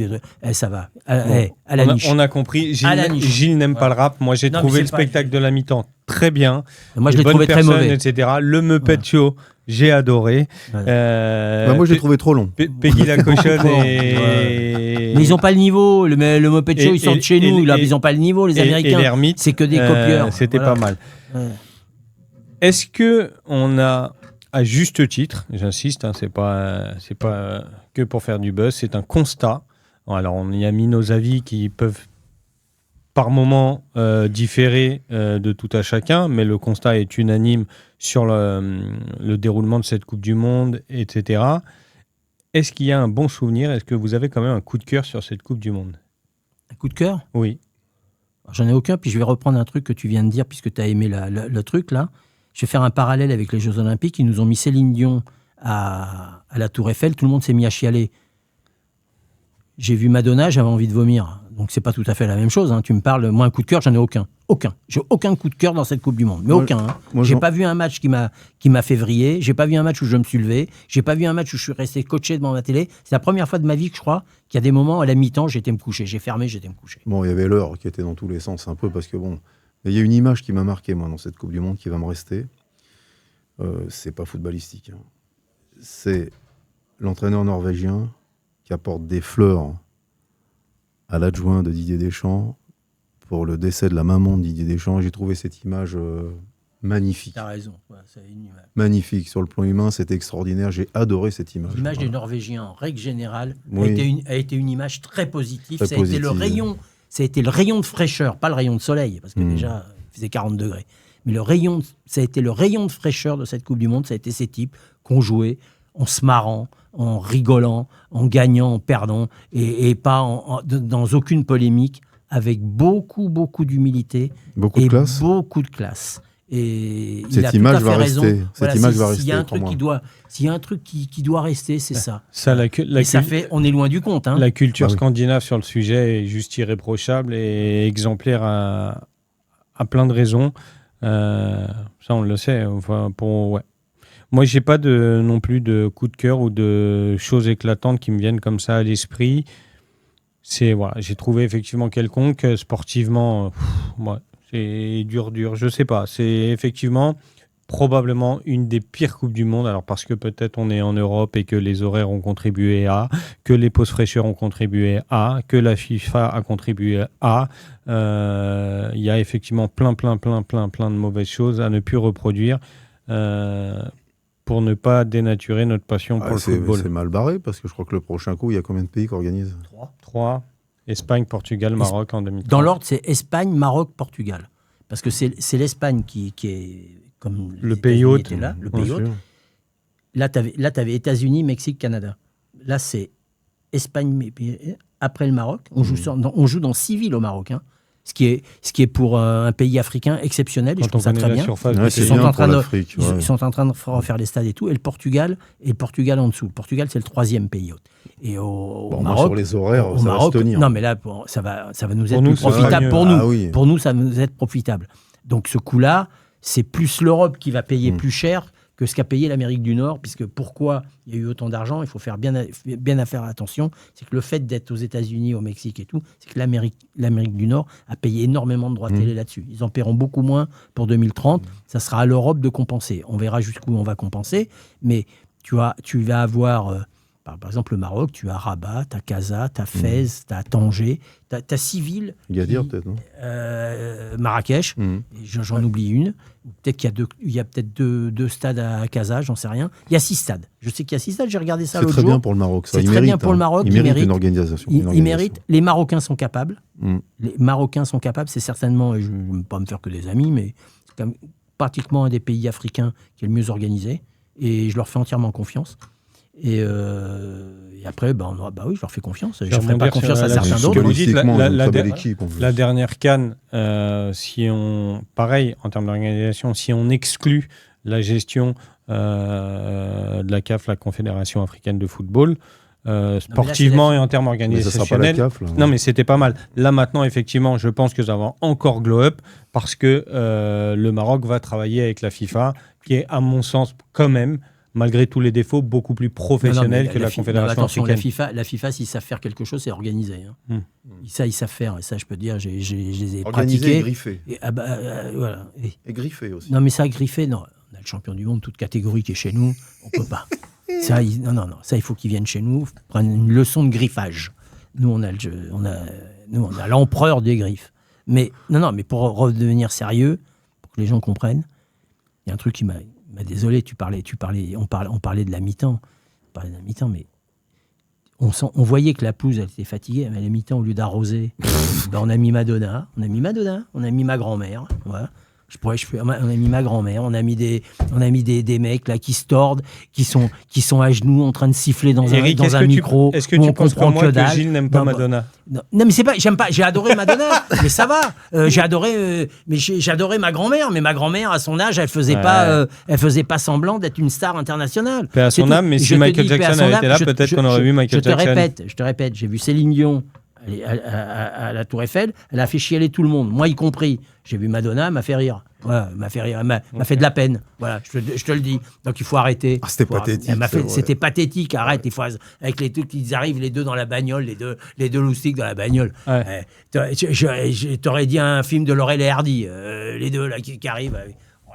Ça va. À la niche. On a compris. Gilles n'aime pas le rap. Moi, j'ai trouvé le spectacle de la mi-temps très bien. Moi, je l'ai trouvé très mauvais. Etc. Le Muppet Show, j'ai adoré. Moi, je l'ai trouvé trop long. Peggy la cochonne et... Mais ils n'ont pas le niveau. Le Muppet Show, ils sont de chez nous. Ils n'ont pas le niveau, les Américains. Et l'ermite, c'est que des copieurs. C'était pas mal. Ouais. Est-ce qu'on a, à juste titre, j'insiste, hein, c'est pas que pour faire du buzz, c'est un constat. Alors, on y a mis nos avis qui peuvent par moment différer de tout à chacun, mais le constat est unanime sur le déroulement de cette Coupe du Monde, etc. Est-ce qu'il y a un bon souvenir? Est-ce que vous avez quand même un coup de cœur sur cette Coupe du Monde? Un coup de cœur? Oui. Alors, j'en ai aucun, puis je vais reprendre un truc que tu viens de dire, puisque tu as aimé le truc, là. Je vais faire un parallèle avec les Jeux Olympiques. Ils nous ont mis Céline Dion à la Tour Eiffel. Tout le monde s'est mis à chialer. J'ai vu Madonna, j'avais envie de vomir. Donc, c'est pas tout à fait la même chose. Hein. Tu me parles, moi, un coup de cœur, j'en ai aucun. Aucun. J'ai aucun coup de cœur dans cette Coupe du Monde. Mais aucun. Hein. J'ai pas vu un match qui m'a fait vriller. J'ai pas vu un match où je me suis levé. J'ai pas vu un match où je suis resté coaché devant ma télé. C'est la première fois de ma vie que je crois qu'il y a des moments, à la mi-temps, j'étais me coucher. J'ai fermé, j'étais me coucher. Bon, il y avait l'heure qui était dans tous les sens un peu, parce que bon, il y a une image qui m'a marqué, moi, dans cette Coupe du Monde, qui va me rester. C'est pas footballistique. Hein. C'est l'entraîneur norvégien qui apporte des fleurs à l'adjoint de Didier Deschamps pour le décès de la maman de Didier Deschamps. J'ai trouvé cette image magnifique. T'as raison, ouais, c'est une image. Magnifique. Sur le plan humain, c'était extraordinaire. J'ai adoré cette image. L'image des Norvégiens, en règle générale, Oui. a été une image très positive. Très ça a été le rayon de fraîcheur, pas le rayon de soleil, parce que déjà, il faisait 40 degrés. Mais ça a été le rayon de fraîcheur de cette Coupe du Monde. Ça a été ces types qui ont joué en se marrant, en rigolant, en gagnant, en perdant, et pas dans aucune polémique, avec beaucoup d'humilité beaucoup de classe. Beaucoup de classe. Et cette image va rester. Voilà, cette image va rester. S'il y a un truc qui doit rester, c'est ça. On est loin du compte. Hein. La culture scandinave sur le sujet est juste irréprochable et exemplaire à plein de raisons. Ça, on le sait. Enfin, moi, j'ai pas non plus de coup de cœur ou de choses éclatantes qui me viennent comme ça à l'esprit. J'ai trouvé effectivement quelconque sportivement. C'est dur. Je sais pas. C'est effectivement probablement une des pires coupes du monde. Alors parce que peut-être on est en Europe et que les horaires ont contribué à, que les pauses fraîcheurs ont contribué à, que la FIFA a contribué à. Il y a effectivement plein de mauvaises choses à ne plus reproduire. Pour ne pas dénaturer notre passion pour le football. C'est mal barré, parce que je crois que le prochain coup, il y a combien de pays qui organisent? 3. Espagne, Portugal, Maroc en 2030. Dans l'ordre, c'est Espagne, Maroc, Portugal. Parce que c'est l'Espagne qui est comme le pays hôte. Le pays hôte. Là, tu avais États-Unis, Mexique, Canada. Là, c'est Espagne, après le Maroc. On joue dans 6 villes au Maroc. Hein. Ce qui est pour un pays africain exceptionnel. Et je trouve ça très bien. Ils sont en train de refaire les stades et tout. Et le Portugal en dessous. Le Portugal, c'est le 3e pays hôte. Et au Maroc, sur les horaires, ça va se tenir. Non, mais là, ça va nous être plus profitable pour nous. Oui. Pour nous, ça va nous être profitable. Donc, ce coup-là, c'est plus l'Europe qui va payer plus cher que ce qu'a payé l'Amérique du Nord, puisque pourquoi il y a eu autant d'argent, il faut faire bien faire attention, c'est que le fait d'être aux États-Unis, au Mexique et tout, c'est que l'Amérique du Nord a payé énormément de droits télé là-dessus. Ils en paieront beaucoup moins pour 2030, ça sera à l'Europe de compenser. On verra jusqu'où on va compenser, mais tu vas avoir Par exemple, le Maroc, tu as Rabat, tu as Casa, tu as Fès, tu as Tanger, tu as 6 villes. Gadir, peut-être, non Marrakech, et j'en oublie une. Peut-être qu'il y a peut-être deux stades à Casa, j'en sais rien. Il y a 6 stades. Je sais qu'il y a 6 stades, j'ai regardé ça c'est l'autre très jour. bien pour le Maroc. Ça. C'est très bien pour le Maroc. Il mérite une organisation. Il mérite. Les Marocains sont capables. Les Marocains sont capables. C'est certainement, et je ne veux pas me faire que des amis, mais c'est quand même pratiquement un des pays africains qui est le mieux organisé. Et je leur fais entièrement confiance. Et après, oui, je leur fais confiance. Je ne ferai pas confiance à certains d'autres. Vous dites, équipe, la dernière CAN, pareil, en termes d'organisation, si on exclut la gestion de la CAF, la Confédération africaine de football, sportivement et en termes organisationnels. Non, mais c'était pas mal. Là, maintenant, effectivement, je pense que ça va encore glow up parce que le Maroc va travailler avec la FIFA, qui est, à mon sens, quand même, malgré tous les défauts, beaucoup plus professionnel que la Confédération africaine. La FIFA, s'ils savent faire quelque chose, c'est organiser. Ça, ils savent faire. Et ça, je peux dire, je les ai organisé pratiqués. Et griffé. Voilà. Et griffé aussi. Non, mais ça, griffé, non. On a le champion du monde, toute catégorie qui est chez nous. On peut pas. Ça, il faut qu'ils viennent chez nous, prendre une leçon de griffage. Nous, on a l'empereur des griffes. Mais mais pour redevenir sérieux, pour que les gens comprennent, il y a un truc qui m'a désolé. On parlait de la mi-temps. On parlait de la mi-temps, mais on voyait que la pelouse, elle était fatiguée. Mais à la mi-temps, au lieu d'arroser, on a mis Madonna, on a mis ma grand-mère. Voilà. On a mis ma grand-mère, on a mis des mecs là qui se tordent, qui sont à genoux en train de siffler dans un micro. Est-ce que tu penses comme moi que Gilles n'aime pas Madonna? Non, mais c'est pas, j'aime pas. J'ai adoré Madonna, mais ça va. J'ai adoré ma grand-mère, mais ma grand-mère à son âge, elle faisait pas semblant d'être une star internationale. Paix à son âme, mais si Michael Jackson avait été là, peut-être qu'on aurait vu Michael Jackson. Je te répète, j'ai vu Céline Dion à la Tour Eiffel, elle a fait chialer tout le monde, moi y compris. J'ai vu Madonna, elle m'a fait rire. Voilà, elle m'a fait de la peine. Voilà, je te le dis. Donc il faut arrêter. C'était pathétique. C'était pathétique. Arrête. Il faut, avec les deux qui arrivent, les deux dans la bagnole, les deux loustiques dans la bagnole. Ouais. T'aurais dit un film de Laurel et Hardy. Les deux là qui arrivent.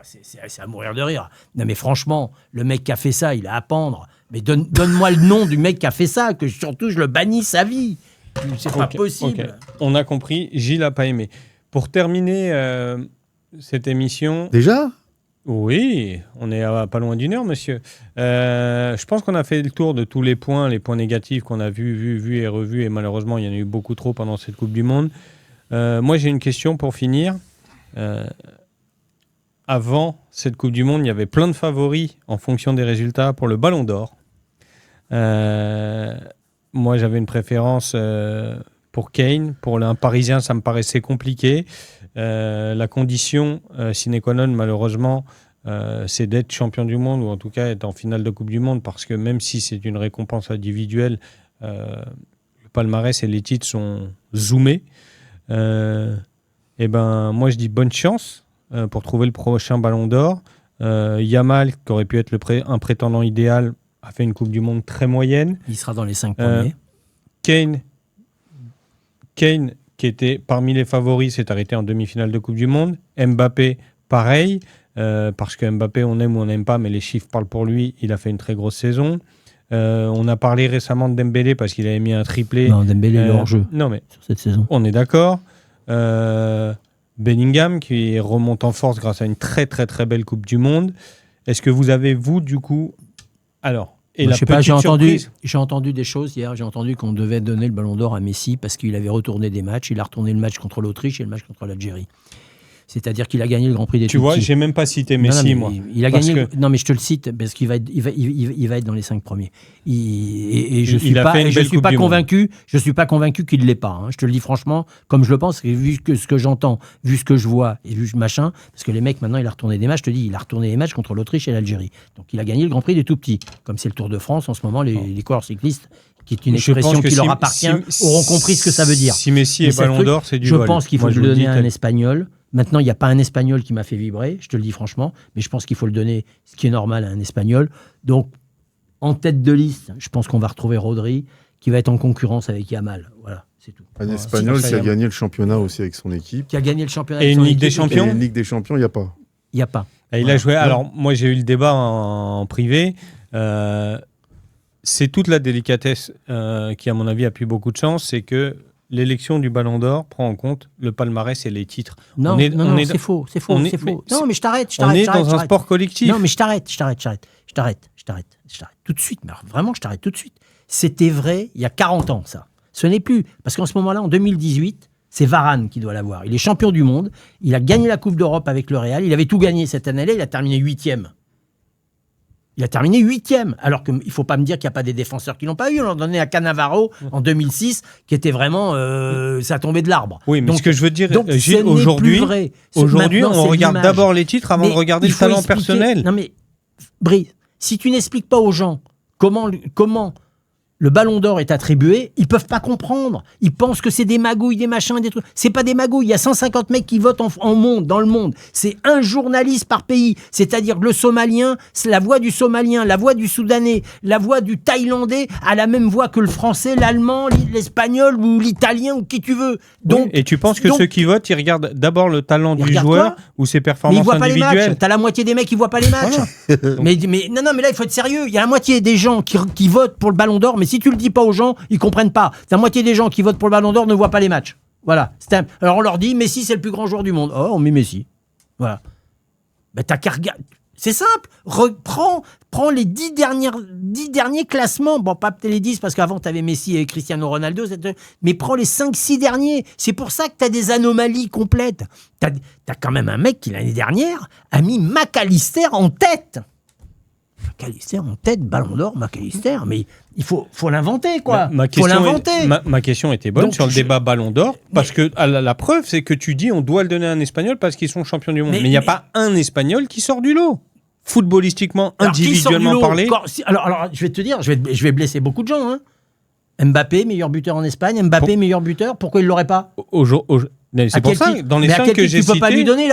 C'est à mourir de rire. Non mais franchement, le mec qui a fait ça, il a à pendre. Mais donne-moi le nom du mec qui a fait ça, que surtout je le bannis sa vie. C'est pas possible. Okay. On a compris, Gilles n'a pas aimé. Pour terminer cette émission... Déjà ? Oui, on est à pas loin d'une heure, monsieur. Je pense qu'on a fait le tour de tous les points négatifs qu'on a vus et revus, et malheureusement, il y en a eu beaucoup trop pendant cette Coupe du Monde. Moi, j'ai une question pour finir. Avant cette Coupe du Monde, il y avait plein de favoris en fonction des résultats pour le Ballon d'Or. Moi, j'avais une préférence pour Kane. Pour un Parisien, ça me paraissait compliqué. La condition sine qua non, malheureusement, c'est d'être champion du monde, ou en tout cas être en finale de Coupe du Monde, parce que même si c'est une récompense individuelle, le palmarès et les titres sont zoomés. Et moi, je dis bonne chance pour trouver le prochain Ballon d'Or. Yamal, qui aurait pu être un prétendant idéal, a fait une Coupe du Monde très moyenne. Il sera dans les 5 premiers. Kane, qui était parmi les favoris, s'est arrêté en demi-finale de Coupe du Monde. Mbappé, pareil, parce que Mbappé, on aime ou on n'aime pas, mais les chiffres parlent pour lui. Il a fait une très grosse saison. On a parlé récemment de Dembélé parce qu'il avait mis un triplé. Non, Dembélé est hors jeu sur cette saison. On est d'accord. Bellingham, qui remonte en force grâce à une très très très belle Coupe du Monde. Est-ce que vous avez, vous, du coup... Alors... Et je sais pas, j'ai entendu des choses hier. J'ai entendu qu'on devait donner le Ballon d'Or à Messi parce qu'il avait retourné des matchs. Il a retourné le match contre l'Autriche et le match contre l'Algérie. C'est-à-dire qu'il a gagné le Grand Prix des Tu vois, j'ai même pas cité Messi, moi. Il a gagné. Non, mais je te le cite parce qu'il va être dans les 5 premiers. Je suis pas convaincu. Je suis pas convaincu qu'il l'est pas. Je te le dis franchement, comme je le pense, vu ce que j'entends, vu ce que je vois et vu machin, parce que les mecs maintenant, il a retourné des matchs. Je te dis, il a retourné les matchs contre l'Autriche et l'Algérie. Donc, il a gagné le Grand Prix des tout petits. Comme c'est le Tour de France en ce moment, les coureurs cyclistes, qui est une expression qui leur appartient, auront compris ce que ça veut dire. Si Messi est Ballon d'Or, c'est du vol. Je pense qu'il faut le donner à un Espagnol. Maintenant, il n'y a pas un Espagnol qui m'a fait vibrer, je te le dis franchement, mais je pense qu'il faut le donner, ce qui est normal, à un Espagnol. Donc, en tête de liste, je pense qu'on va retrouver Rodri, qui va être en concurrence avec Yamal. Voilà, c'est tout. Un Espagnol qui a gagné le championnat aussi avec son équipe. Qui a gagné le championnat avec son équipe. Et une Ligue des Champions ? Et une Ligue des Champions, il n'y a pas. Il n'y a pas. Et il a joué. Alors, moi, j'ai eu le débat en privé. c'est toute la délicatesse qui, à mon avis, a plus beaucoup de chance. C'est que l'élection du Ballon d'Or prend en compte le palmarès et les titres. Non, c'est faux. Non, mais je t'arrête. On est dans un sport collectif. Non, mais je t'arrête. Tout de suite. Mais vraiment, je t'arrête tout de suite. C'était vrai il y a 40 ans, ça. Ce n'est plus. Parce qu'en ce moment-là, en 2018, c'est Varane qui doit l'avoir. Il est champion du monde. Il a gagné la Coupe d'Europe avec le Real. Il avait tout gagné cette année-là. Il a terminé 8e. Alors qu'il ne faut pas me dire qu'il n'y a pas des défenseurs qui ne l'ont pas eu. On en donnait à Cannavaro en 2006, qui était vraiment... ça tombait de l'arbre. Oui, mais donc, ce que je veux dire, Gilles, aujourd'hui, on regarde d'abord les titres avant de regarder le talent personnel. Non mais, Brice, si tu n'expliques pas aux gens comment le Ballon d'Or est attribué, ils peuvent pas comprendre. Ils pensent que c'est des magouilles, des machins, des trucs. C'est pas des magouilles. Il y a 150 mecs qui votent dans le monde. C'est un journaliste par pays. C'est-à-dire que le Somalien, c'est la voix du Somalien, la voix du Soudanais, la voix du Thaïlandais a la même voix que le Français, l'Allemand, l'Espagnol ou l'Italien ou qui tu veux. Donc, et tu penses que ceux qui votent, ils regardent d'abord le talent du joueur ou ses performances individuelles? Mais ils voient pas les matchs. T'as la moitié des mecs qui voient pas les matchs. Voilà. mais là, il faut être sérieux. Il y a la moitié des gens qui votent pour le Ballon d'Or, mais si tu le dis pas aux gens, ils comprennent pas. La moitié des gens qui votent pour le Ballon d'Or ne voient pas les matchs. Voilà. Alors on leur dit Messi c'est le plus grand joueur du monde. Oh, on met Messi. Voilà. Ben t'as qu'à regarder. C'est simple. Prends les 10 derniers classements. Bon, pas les 10 parce qu'avant t'avais Messi et Cristiano Ronaldo, mais prends les 5-6 derniers. C'est pour ça que t'as des anomalies complètes. T'as quand même un mec qui l'année dernière a mis McAllister en tête. McAllister en tête, Ballon d'Or, McAllister, mais il faut l'inventer, quoi. Ma question était bonne. Donc, sur le débat Ballon d'Or, parce que la preuve, c'est que tu dis on doit le donner à un Espagnol parce qu'ils sont champions du monde. Mais il n'y a pas un Espagnol qui sort du lot. Footballistiquement, individuellement parlé. Alors, je vais te dire, je vais blesser beaucoup de gens. Hein. Mbappé, meilleur buteur en Espagne. Mbappé, meilleur buteur. Pourquoi il ne l'aurait pas c'est pour ça, dans les 5 que j'ai cités... Tu ne peux pas lui donner,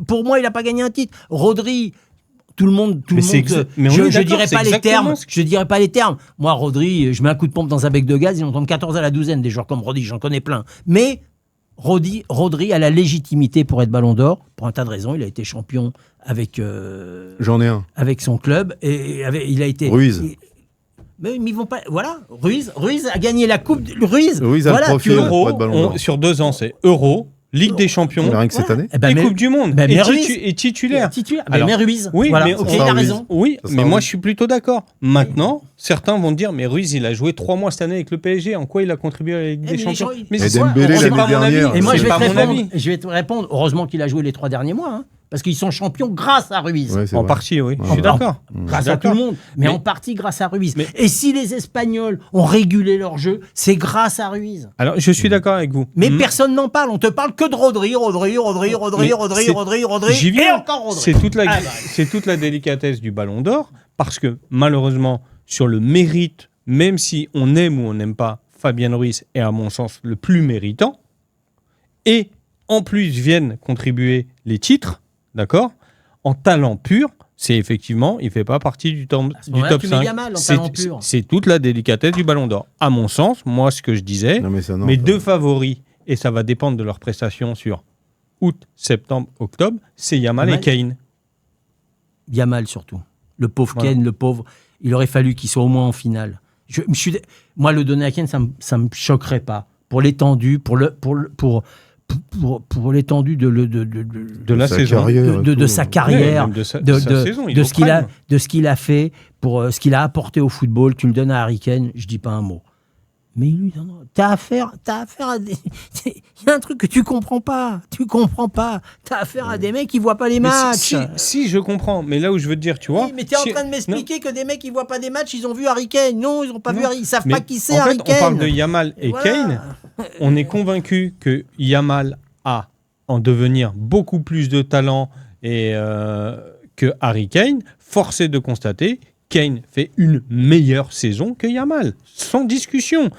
pour moi, il n'a pas gagné un titre. Rodri... Tout le monde. Je dirais pas les termes. Moi, Rodri, je mets un coup de pompe dans un bec de gaz, ils en tombent 14 à la douzaine, des joueurs comme Rodri, j'en connais plein. Mais Rodri a la légitimité pour être Ballon d'Or, pour un tas de raisons. Il a été champion avec. J'en ai un. Avec son club. Et il a été. Ruiz. Mais ils vont pas. Voilà, Ruiz a gagné la Coupe. Ruiz a le profil Euro, pour être Ballon d'Or. Sur 2 ans, c'est Euro. Ligue des Champions, rien que cette année. Et Coupe du Monde, et titulaire. Alors, mais Ruiz, oui, voilà. Mais, il a raison. Oui, mais moi je suis plutôt d'accord. Maintenant, certains vont dire, mais Ruiz, il a joué 3 mois cette année avec le PSG. En quoi il a contribué à la Ligue des Champions? Mais Dembélé l'année dernière. Et moi je vais te répondre. Heureusement qu'il a joué les 3 derniers mois. Hein. Parce qu'ils sont champions grâce à Ruiz. Ouais, en partie, oui. Je suis d'accord. Grâce à tout le monde, mais en partie grâce à Ruiz. Et si les Espagnols ont régulé leur jeu, c'est grâce à Ruiz. Alors, je suis d'accord avec vous. Mais personne n'en parle. On te parle que de Rodri, et encore Rodri. C'est toute la délicatesse du Ballon d'Or, parce que malheureusement, sur le mérite, même si on aime ou on n'aime pas, Fabien Ruiz est à mon sens le plus méritant. Et en plus viennent contribuer les titres. D'accord? En talent pur, c'est effectivement, il ne fait pas partie du top 5. C'est toute la délicatesse du Ballon d'Or. À mon sens, moi, ce que je disais, mes 2 favoris, et ça va dépendre de leurs prestations sur août, septembre, octobre, c'est Yamal et Kane. Yamal surtout. Le pauvre Kane, il aurait fallu qu'il soit au moins en finale. Moi, le donner à Kane, ça ne me choquerait pas. Pour l'étendue, pour l'étendue de la saison, de sa carrière, de ce qu'il a fait, pour ce qu'il a apporté au football, tu le donnes à Harry Kane, je dis pas un mot. Mais lui, t'as affaire à des... Il y a un truc que tu comprends pas. T'as affaire à des mecs qui voient pas les matchs. Si, je comprends. Mais là où je veux te dire, tu vois... Oui, mais t'es en train de m'expliquer que des mecs qui voient pas des matchs, ils ont vu Harry Kane. Non, ils ont pas vu Harry. Ils savent pas qui c'est Harry Kane. On parle de Yamal et Kane. On est convaincu que Yamal a en devenir beaucoup plus de talent que Harry Kane. Force est de constater... Kane fait une meilleure saison que Yamal, sans discussion.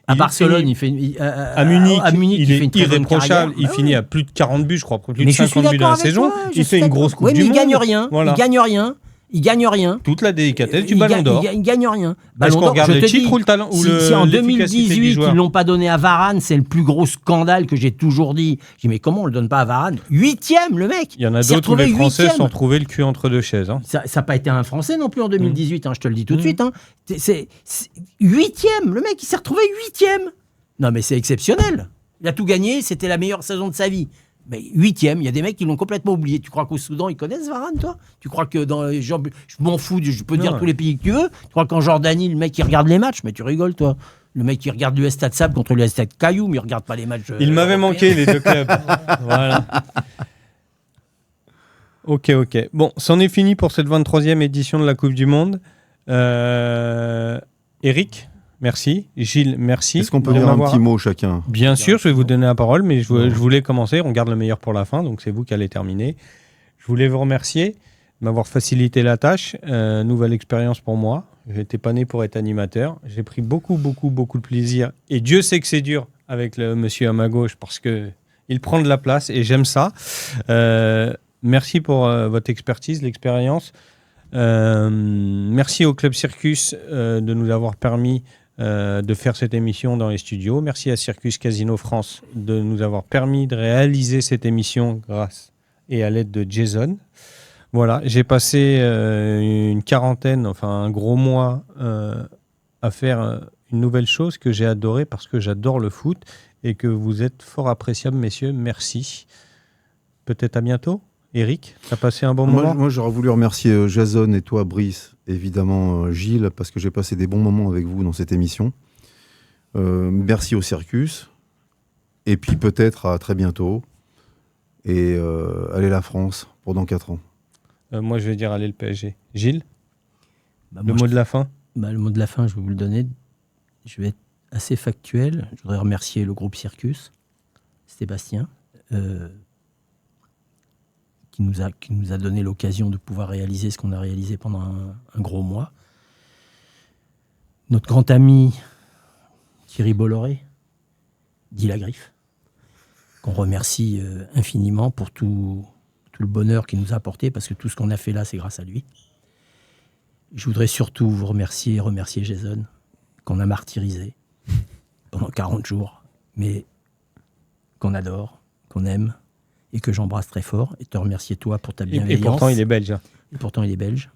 À Barcelone, à Munich, il est irréprochable. Il finit à plus de 40 buts, je crois, plus de 50 buts dans la saison. Il fait une grosse Coupe du Monde. Il gagne rien. Il gagne rien. Toute la délicatesse du Ballon d'Or. Il gagne rien. Est-ce Ballon qu'on d'Or, regarde je le te titre dis, ou le talent ou si en l'efficacité du 2018, joueur ils l'ont pas donné à Varane, c'est le plus gros scandale que j'ai toujours dit. Je dis, mais comment on le donne pas à Varane 8e, le mec. Il y en a s'est d'autres où retrouvé les Français 8e. sont trouvés le cul entre deux chaises. Hein. Ça n'a pas été un Français non plus en 2018, je te le dis tout de suite. Hein. C'est 8e, le mec, il s'est retrouvé 8e. Non, mais c'est exceptionnel. Il a tout gagné, c'était la meilleure saison de sa vie. Mais 8e, il y a des mecs qui l'ont complètement oublié. Tu crois qu'au Soudan, ils connaissent Varane, toi? Tu crois que dans les gens. Je m'en fous, je peux dire tous les pays que tu veux. Tu crois qu'en Jordanie, le mec, il regarde les matchs? Mais tu rigoles, toi. Le mec, il regarde l'US Stade Sable contre l'US Stade Caillou, mais il regarde pas les matchs. Il m'avait manqué, les deux clubs. Voilà. Ok. Bon, c'en est fini pour cette 23e édition de la Coupe du Monde. Eric, merci. Gilles, merci. Est-ce qu'on peut dire un petit mot chacun? Bien sûr, je vais vous donner la parole, mais je voulais commencer. On garde le meilleur pour la fin, donc c'est vous qui allez terminer. Je voulais vous remercier de m'avoir facilité la tâche. Nouvelle expérience pour moi. Je n'étais pas né pour être animateur. J'ai pris beaucoup de plaisir. Et Dieu sait que c'est dur avec le monsieur à ma gauche parce qu'il prend de la place et j'aime ça. Merci pour votre expertise, l'expérience. Merci au Club Circus de nous avoir permis de faire cette émission dans les studios. Merci à Circus Casino France de nous avoir permis de réaliser cette émission grâce et à l'aide de Jason. Voilà, j'ai passé une quarantaine, enfin un gros mois à faire une nouvelle chose que j'ai adorée parce que j'adore le foot et que vous êtes fort appréciables, messieurs. Merci. Peut-être à bientôt. Eric, tu as passé un bon moment? Moi, j'aurais voulu remercier Jason et toi, Brice, évidemment Gilles, parce que j'ai passé des bons moments avec vous dans cette émission. Merci au Circus. Et puis peut-être à très bientôt. Et allez la France pour dans 4 ans. Moi, je vais dire allez le PSG. Gilles, Le mot de la fin? Le mot de la fin, je vais vous le donner. Je vais être assez factuel. Je voudrais remercier le groupe Circus, Sébastien, qui nous a donné l'occasion de pouvoir réaliser ce qu'on a réalisé pendant un gros mois. Notre grand ami Thierry Bolloré, dit la Griffe, qu'on remercie infiniment pour tout le bonheur qu'il nous a apporté, parce que tout ce qu'on a fait là, c'est grâce à lui. Je voudrais surtout vous remercier Jason, qu'on a martyrisé pendant 40 jours, mais qu'on adore, qu'on aime, et que j'embrasse très fort, et te remercier toi pour ta bienveillance. Et pourtant, il est belge. Et pourtant, il est belge.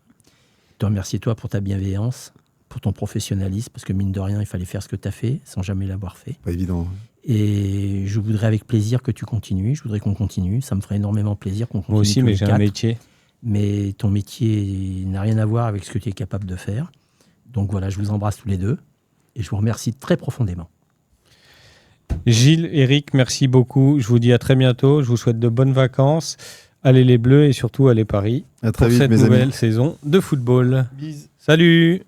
Te remercier toi pour ta bienveillance, pour ton professionnalisme, parce que mine de rien, il fallait faire ce que tu as fait, sans jamais l'avoir fait. Pas évident. Et je voudrais avec plaisir que tu continues. Je voudrais qu'on continue. Ça me ferait énormément plaisir qu'on continue. Moi aussi, mais j'ai un métier. Mais ton métier n'a rien à voir avec ce que tu es capable de faire. Donc voilà, je vous embrasse tous les deux. Et je vous remercie très profondément. Gilles, Eric, merci beaucoup. Je vous dis à très bientôt. Je vous souhaite de bonnes vacances. Allez les Bleus et surtout allez Paris. À très pour vite, cette mes nouvelle amis. saison de football. Bisous. Salut!